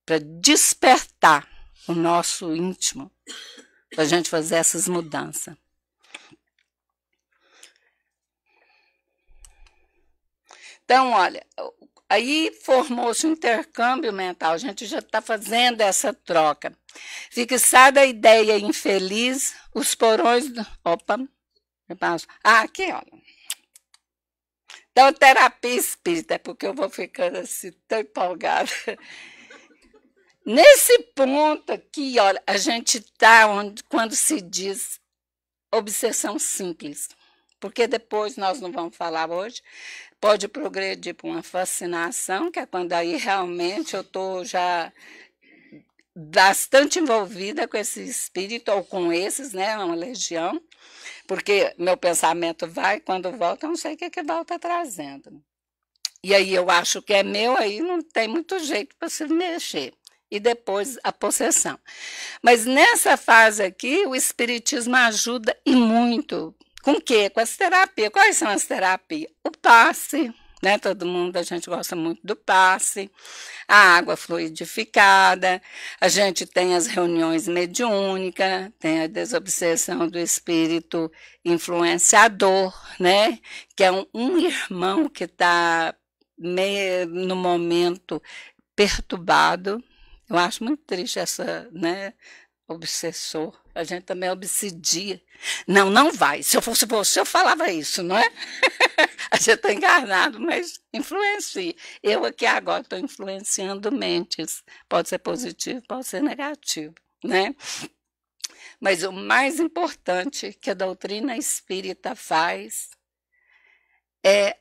para despertar o nosso íntimo, para a gente fazer essas mudanças. Então, olha, aí formou-se um intercâmbio mental, a gente já está fazendo essa troca. Fixada a ideia infeliz, os porões... Opa, eu passo. Aqui, olha. Então, terapia espírita, porque eu vou ficando assim tão empolgada. Nesse ponto aqui, olha, a gente está quando se diz obsessão simples, porque depois nós não vamos falar hoje, pode progredir para uma fascinação, que é quando aí realmente eu estou já bastante envolvida com esse espírito, ou com esses, né, uma legião, porque meu pensamento vai, quando volta, eu não sei o que volta trazendo. E aí eu acho que é meu, aí não tem muito jeito para se mexer. E depois a possessão. Mas nessa fase aqui, o espiritismo ajuda e muito. Com o quê? Com as terapias. Quais são as terapias? O passe, né? Todo mundo, a gente gosta muito do passe. A água fluidificada. A gente tem as reuniões mediúnicas, tem a desobsessão do espírito influenciador, né? Que é um irmão que está no momento perturbado. Eu acho muito triste essa, né, obsessor. A gente também obsedia. Não, não vai. Se eu fosse você, eu falava isso, não é? A gente está encarnado, mas influencia. Eu aqui agora estou influenciando mentes. Pode ser positivo, pode ser negativo, né? Mas o mais importante que a doutrina espírita faz é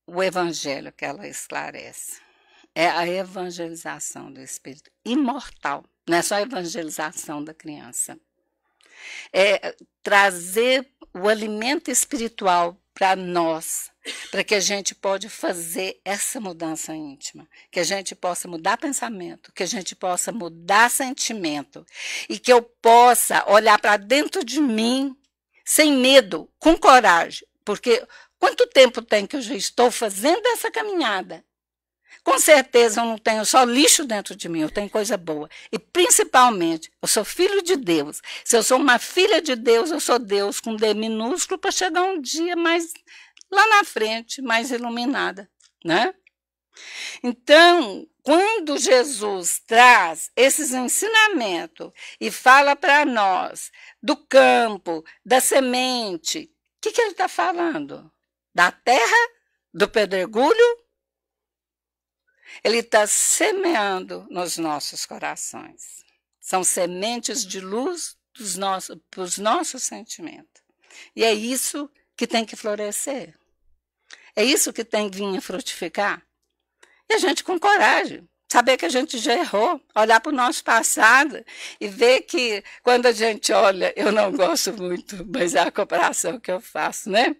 o evangelho que ela esclarece. É a evangelização do espírito imortal, não é só a evangelização da criança. É trazer o alimento espiritual para nós, para que a gente pode fazer essa mudança íntima, que a gente possa mudar pensamento, que a gente possa mudar sentimento e que eu possa olhar para dentro de mim sem medo, com coragem, porque quanto tempo tem que eu já estou fazendo essa caminhada? Com certeza eu não tenho só lixo dentro de mim, eu tenho coisa boa. E principalmente, eu sou filho de Deus. Se eu sou uma filha de Deus, eu sou Deus com D minúsculo para chegar um dia mais lá na frente, mais iluminada, né? Então, quando Jesus traz esses ensinamentos e fala para nós do campo, da semente, o que ele está falando? Da terra, do pedregulho? Ele está semeando nos nossos corações. São sementes de luz para os nossos sentimentos. E é isso que tem que florescer. É isso que tem que vir a frutificar. E a gente com coragem, saber que a gente já errou, olhar para o nosso passado e ver que quando a gente olha, eu não gosto muito, mas é a comparação que eu faço, né?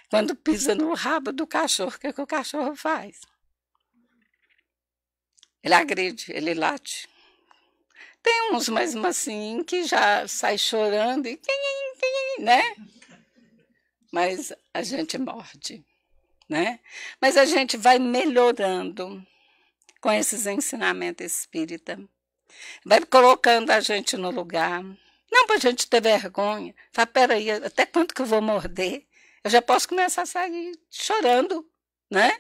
Quando pisa no rabo do cachorro, o que o cachorro faz? Ele agride, ele late. Tem uns mesmo assim que já sai chorando e né? Mas a gente morde, né? Mas a gente vai melhorando com esses ensinamentos espíritas. Vai colocando a gente no lugar. Não para a gente ter vergonha. Fala, peraí, até quanto que eu vou morder? Eu já posso começar a sair chorando, né?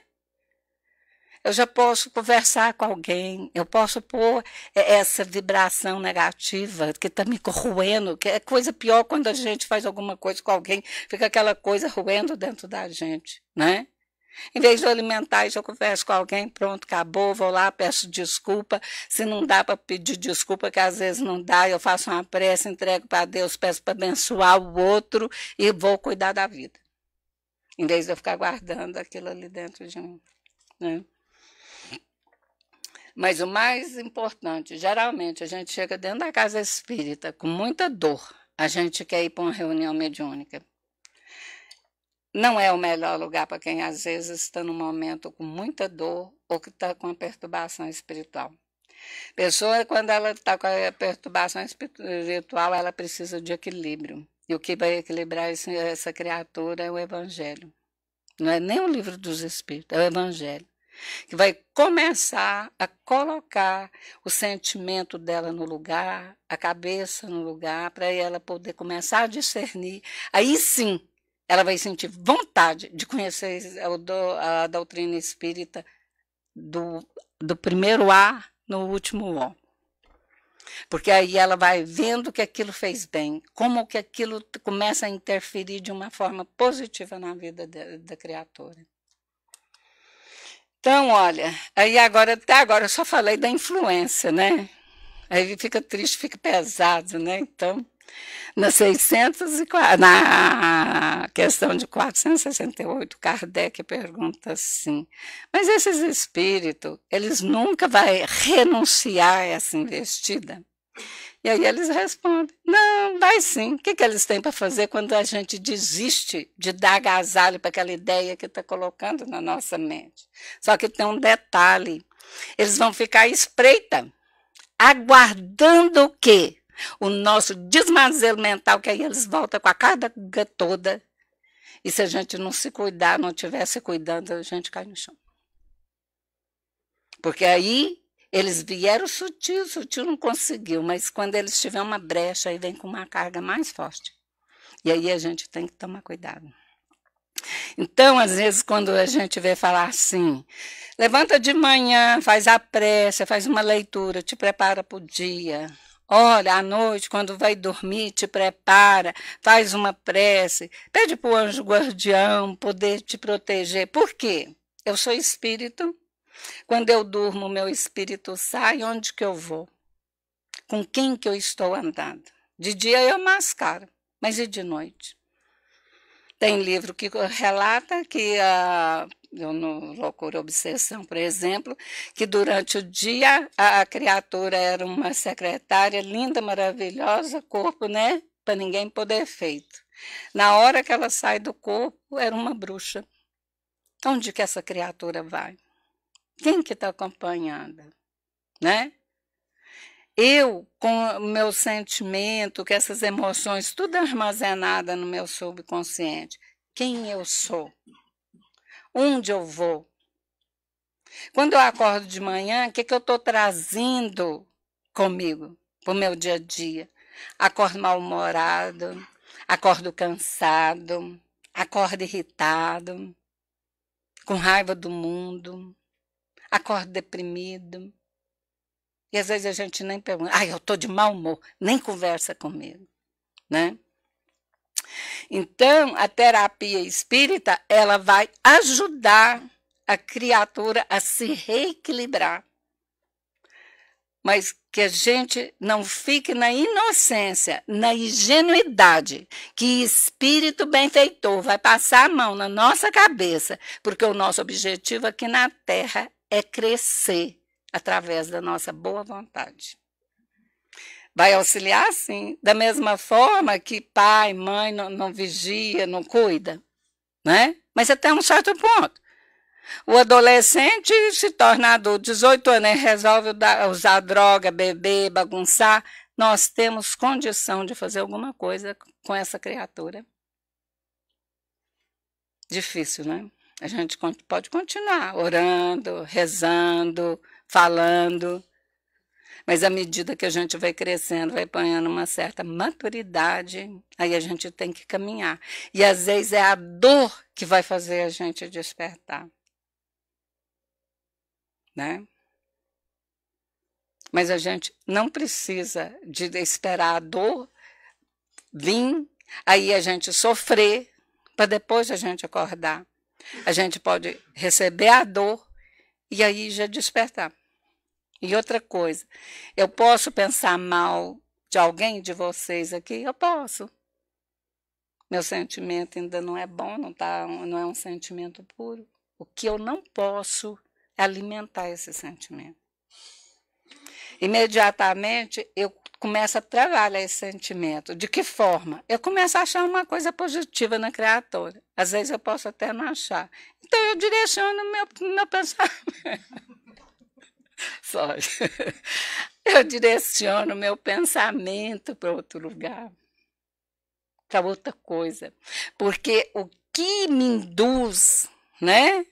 Eu já posso conversar com alguém, eu posso pôr essa vibração negativa que está me corroendo, que é coisa pior quando a gente faz alguma coisa com alguém, fica aquela coisa roendo dentro da gente, né? Em vez de eu alimentar isso, eu converso com alguém, pronto, acabou, vou lá, peço desculpa. Se não dá para pedir desculpa, que às vezes não dá, eu faço uma prece, entrego para Deus, peço para abençoar o outro e vou cuidar da vida. Em vez de eu ficar guardando aquilo ali dentro de mim, né? Mas o mais importante, geralmente, a gente chega dentro da casa espírita com muita dor. A gente quer ir para uma reunião mediúnica. Não é o melhor lugar para quem, às vezes, está num momento com muita dor ou que está com uma perturbação espiritual. Pessoa, quando ela está com a perturbação espiritual, ela precisa de equilíbrio. E o que vai equilibrar essa criatura é o Evangelho. Não é nem o livro dos Espíritos, é o Evangelho. Que vai começar a colocar o sentimento dela no lugar, a cabeça no lugar, para ela poder começar a discernir. Aí sim, ela vai sentir vontade de conhecer a doutrina espírita do primeiro A no último O. Porque aí ela vai vendo que aquilo fez bem, como que aquilo começa a interferir de uma forma positiva na vida da criatura. Então, olha, aí agora, até agora eu só falei da influência, né? Aí fica triste, fica pesado, né? Então, na questão de 468, Kardec pergunta assim, mas esses espíritos, eles nunca vão renunciar a essa investida? E aí eles respondem, não, vai sim. O que eles têm para fazer quando a gente desiste de dar agasalho para aquela ideia que está colocando na nossa mente? Só que tem um detalhe, eles vão ficar à espreita, aguardando o quê? O nosso desmazelo mental, que aí eles voltam com a carga toda. E se a gente não se cuidar, não estiver se cuidando, a gente cai no chão. Porque aí eles vieram sutil não conseguiu, mas quando eles tiverem uma brecha, aí vem com uma carga mais forte. E aí a gente tem que tomar cuidado. Então, às vezes, quando a gente vê falar assim, levanta de manhã, faz a prece, faz uma leitura, te prepara para o dia. Olha, à noite, quando vai dormir, te prepara, faz uma prece, pede para o anjo guardião poder te proteger. Por quê? Eu sou espírito. Quando eu durmo, meu espírito sai, onde que eu vou? Com quem que eu estou andando? De dia eu mascaro, mas e de noite? Tem livro que relata que, no Loucura e Obsessão, por exemplo, que durante o dia a criatura era uma secretária linda, maravilhosa, corpo, né? Para ninguém poder feito. Na hora que ela sai do corpo, era uma bruxa. Onde que essa criatura vai? Quem que está acompanhando, né? Eu, com o meu sentimento, com essas emoções, tudo armazenada no meu subconsciente. Quem eu sou? Onde eu vou? Quando eu acordo de manhã, o que eu estou trazendo comigo para o meu dia a dia? Acordo mal-humorado, acordo cansado, acordo irritado, com raiva do mundo. Acordo deprimido. E às vezes a gente nem pergunta, eu estou de mau humor, nem conversa comigo, né? Então, a terapia espírita, ela vai ajudar a criatura a se reequilibrar. Mas que a gente não fique na inocência, na ingenuidade, que espírito benfeitor vai passar a mão na nossa cabeça, porque o nosso objetivo aqui na Terra é crescer através da nossa boa vontade. Vai auxiliar, sim, da mesma forma que pai, mãe não vigia, não cuida, né? Mas até um certo ponto. O adolescente se torna adulto, 18 anos, e resolve usar droga, beber, bagunçar. Nós temos condição de fazer alguma coisa com essa criatura. Difícil, né? A gente pode continuar orando, rezando, falando, mas à medida que a gente vai crescendo, vai ganhando uma certa maturidade, aí a gente tem que caminhar. E às vezes é a dor que vai fazer a gente despertar, né? Mas a gente não precisa de esperar a dor vir, aí a gente sofrer, para depois a gente acordar. A gente pode receber a dor e aí já despertar. E outra coisa, eu posso pensar mal de alguém de vocês aqui? Eu posso. Meu sentimento ainda não é bom, não é um sentimento puro. O que eu não posso é alimentar esse sentimento. Imediatamente eu começo a trabalhar esse sentimento. De que forma? Eu começo a achar uma coisa positiva na criatura. Às vezes eu posso até não achar. Então eu direciono meu pensamento. Só. Eu direciono meu pensamento para outro lugar, para outra coisa. Porque o que me induz, né,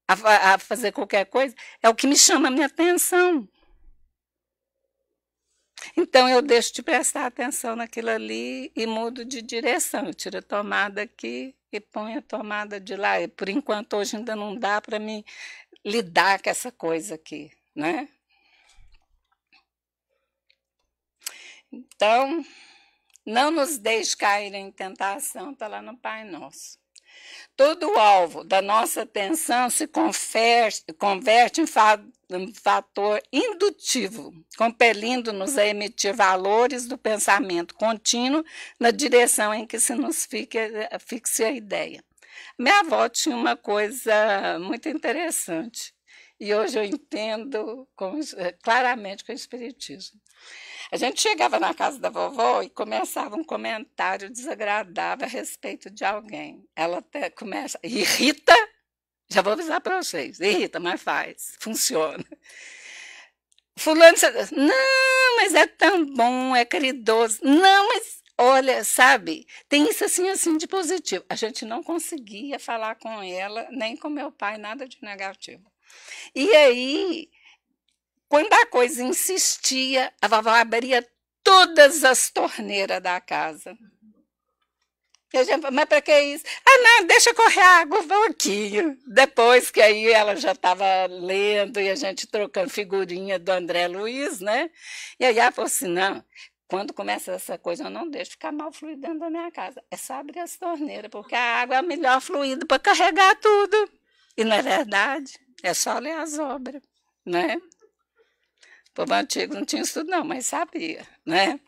a fazer qualquer coisa é o que me chama a minha atenção. Então, eu deixo de prestar atenção naquilo ali e mudo de direção. Eu tiro a tomada aqui e ponho a tomada de lá. E, por enquanto, hoje ainda não dá para me lidar com essa coisa aqui, né? Então, não nos deixe cair em tentação, está lá no Pai Nosso. Todo alvo da nossa atenção se converte em fator indutivo, compelindo-nos a emitir valores do pensamento contínuo na direção em que se nos fixe a ideia. Minha avó tinha uma coisa muito interessante, e hoje eu entendo claramente com o Espiritismo. A gente chegava na casa da vovó e começava um comentário desagradável a respeito de alguém. Ela até começa, irrita, já vou avisar para vocês, irrita, mas faz, funciona. Fulano, não, mas é tão bom, é caridoso. Não, mas olha, sabe, tem isso assim de positivo. A gente não conseguia falar com ela, nem com meu pai, nada de negativo. E aí, quando a coisa insistia, a vovó abria todas as torneiras da casa. E a gente, mas para que isso? Ah, não, deixa correr água um pouquinho. Depois que aí ela já estava lendo e a gente trocando figurinha do André Luiz, né? E aí ela falou assim, não, quando começa essa coisa, eu não deixo ficar mal fluido dentro da minha casa. É só abrir as torneiras, porque a água é o melhor fluido para carregar tudo. E não é verdade? É só ler as obras, né? O povo antigo não tinha estudo, não, mas sabia, né?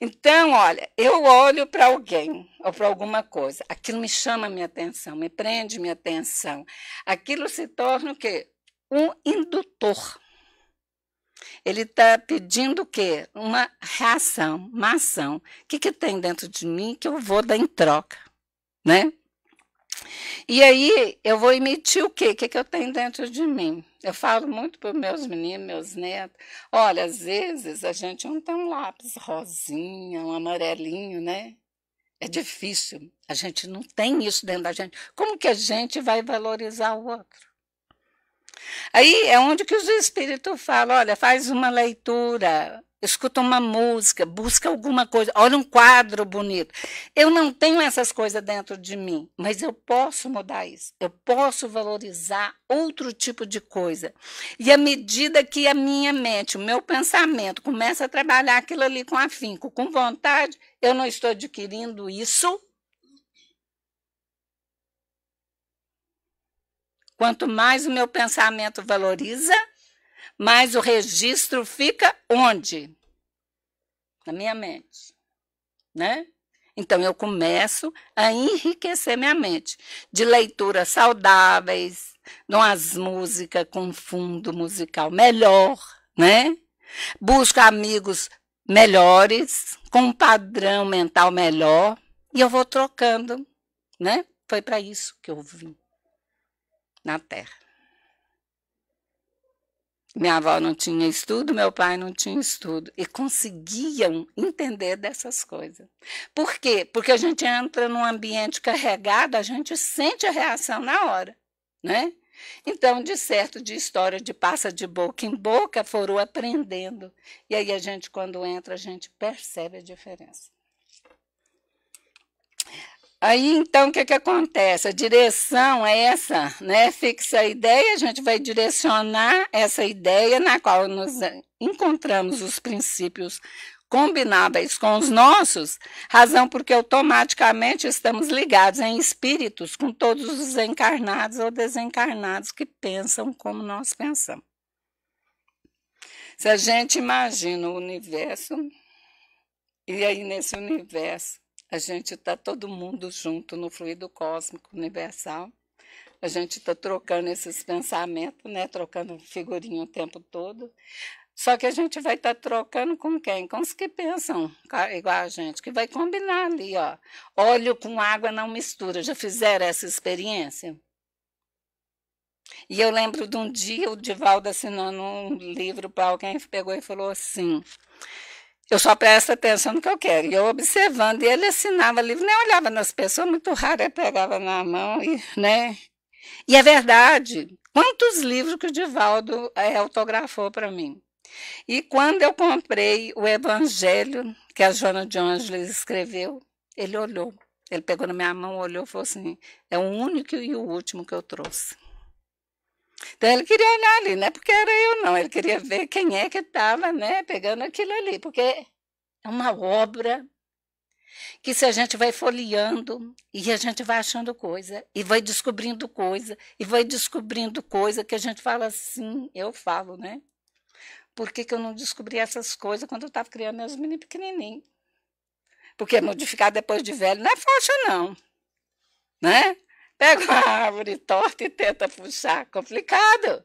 Então, olha, eu olho para alguém ou para alguma coisa, aquilo me chama a minha atenção, me prende minha atenção. Aquilo se torna o quê? Um indutor. Ele está pedindo o quê? Uma reação, uma ação. O que tem dentro de mim que eu vou dar em troca, né? E aí eu vou emitir o quê? O que eu tenho dentro de mim? Eu falo muito para os meus meninos, meus netos. Olha, às vezes a gente não tem um lápis rosinha, um amarelinho, né? É difícil. A gente não tem isso dentro da gente. Como que a gente vai valorizar o outro? Aí é onde que os espíritos falam, olha, faz uma leitura, escuta uma música, busca alguma coisa, olha um quadro bonito. Eu não tenho essas coisas dentro de mim, mas eu posso mudar isso. Eu posso valorizar outro tipo de coisa. E à medida que a minha mente, o meu pensamento começa a trabalhar aquilo ali com afinco, com vontade, eu não estou adquirindo isso. Quanto mais o meu pensamento valoriza, mais o registro fica onde? Na minha mente, né? Então, eu começo a enriquecer minha mente de leituras saudáveis, de umas músicas com fundo musical melhor, né? Busco amigos melhores, com um padrão mental melhor, e eu vou trocando, né? Foi para isso que eu vim na Terra. Minha avó não tinha estudo, meu pai não tinha estudo. E conseguiam entender dessas coisas. Por quê? Porque a gente entra num ambiente carregado, a gente sente a reação na hora, né? Então, de certo, de história de passa de boca em boca, foram aprendendo. E aí a gente, quando entra, a gente percebe a diferença. Aí, então, o que acontece? A direção é essa, né? Fixa a ideia, a gente vai direcionar essa ideia na qual nos encontramos os princípios combináveis com os nossos, razão porque automaticamente estamos ligados em espíritos com todos os encarnados ou desencarnados que pensam como nós pensamos. Se a gente imagina o universo, e aí nesse universo a gente está todo mundo junto no fluido cósmico universal, a gente está trocando esses pensamentos, né? Trocando figurinha o tempo todo. Só que a gente vai estar trocando com quem? Com os que pensam igual a gente, que vai combinar ali, ó. Óleo com água não mistura. Já fizeram essa experiência? E eu lembro de um dia o Divaldo assinando um livro para alguém, pegou e falou assim: eu só presto atenção no que eu quero. E eu observando, e ele assinava livro, nem olhava nas pessoas, muito raro, ele pegava na mão, e, né? E é verdade. Quantos livros que o Divaldo autografou para mim? E quando eu comprei o Evangelho, que a Joana de Ângeles escreveu, ele olhou. Ele pegou na minha mão, olhou e falou assim: é o único e o último que eu trouxe. Então ele queria olhar ali, não é porque era eu não, ele queria ver quem é que estava, né, pegando aquilo ali, porque é uma obra que se a gente vai folheando e a gente vai achando coisa, e vai descobrindo coisa, e vai descobrindo coisa que a gente fala assim, eu falo, né? Por que eu não descobri essas coisas quando eu estava criando meus meninos pequenininhos? Porque modificar depois de velho não é fácil não, né? Pega uma árvore torta e tenta puxar, complicado.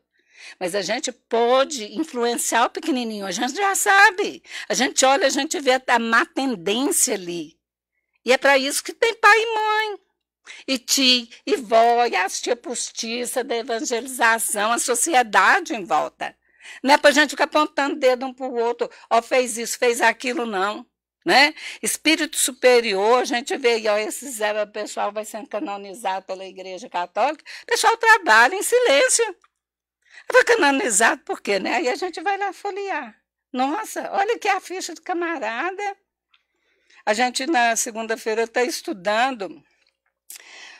Mas a gente pode influenciar o pequenininho, a gente já sabe. A gente olha, a gente vê a má tendência ali. E é para isso que tem pai e mãe, e tio, e vó, e as tia postiça da evangelização, a sociedade em volta. Não é para a gente ficar apontando dedo um para o outro, ó, fez isso, fez aquilo, não. Né? Espírito superior, a gente vê, ó, esse pessoal vai sendo canonizado pela Igreja Católica, o pessoal trabalha em silêncio. Foi canonizado por quê? Né? Aí a gente vai lá folhear. Nossa, olha aqui a ficha do camarada. A gente, na segunda-feira, está estudando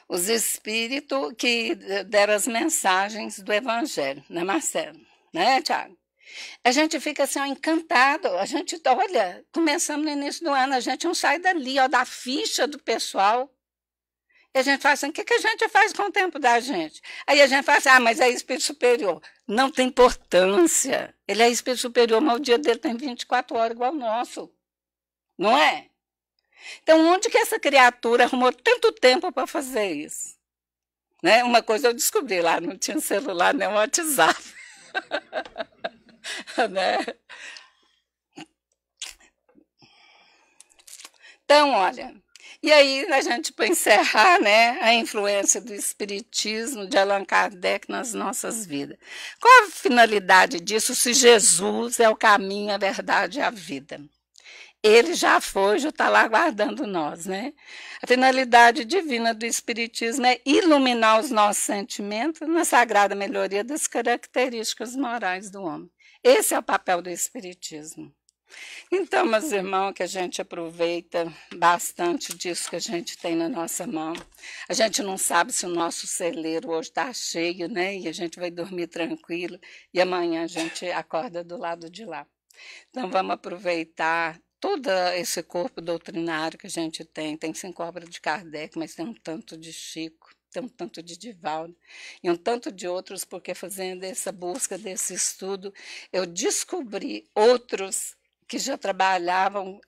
os espíritos que deram as mensagens do Evangelho, né, Marcelo? Né, Tiago? A gente fica assim, ó, encantado. A gente, olha, começamos no início do ano, a gente não sai dali, ó, da ficha do pessoal. E a gente fala assim, o que a gente faz com o tempo da gente? Aí a gente fala assim, mas é espírito superior. Não tem importância. Ele é espírito superior, mas o dia dele tem 24 horas igual o nosso. Não é? Então, onde que essa criatura arrumou tanto tempo para fazer isso? Né? Uma coisa eu descobri lá, não tinha celular nem WhatsApp. Né? Então, olha, e aí a gente, para encerrar, né, a influência do Espiritismo de Allan Kardec nas nossas vidas. Qual a finalidade disso se Jesus é o caminho, a verdade e a vida? Ele já foi, já está lá aguardando nós, né? A finalidade divina do Espiritismo é iluminar os nossos sentimentos na sagrada melhoria das características morais do homem. Esse é o papel do Espiritismo. Então, meus irmãos, que a gente aproveita bastante disso que a gente tem na nossa mão. A gente não sabe se o nosso celeiro hoje está cheio, né? E a gente vai dormir tranquilo e amanhã a gente acorda do lado de lá. Então, vamos aproveitar todo esse corpo doutrinário que a gente tem. Tem 5 obras de Kardec, mas tem um tanto de Chico, tem um tanto de Divaldo e um tanto de outros, porque fazendo essa busca desse estudo, eu descobri outros que já trabalhavam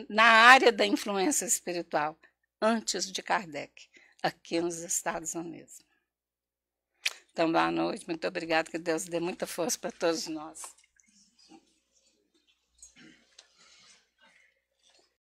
na área da influência espiritual, antes de Kardec, aqui nos Estados Unidos. Então, boa noite, muito obrigada, que Deus dê muita força para todos nós.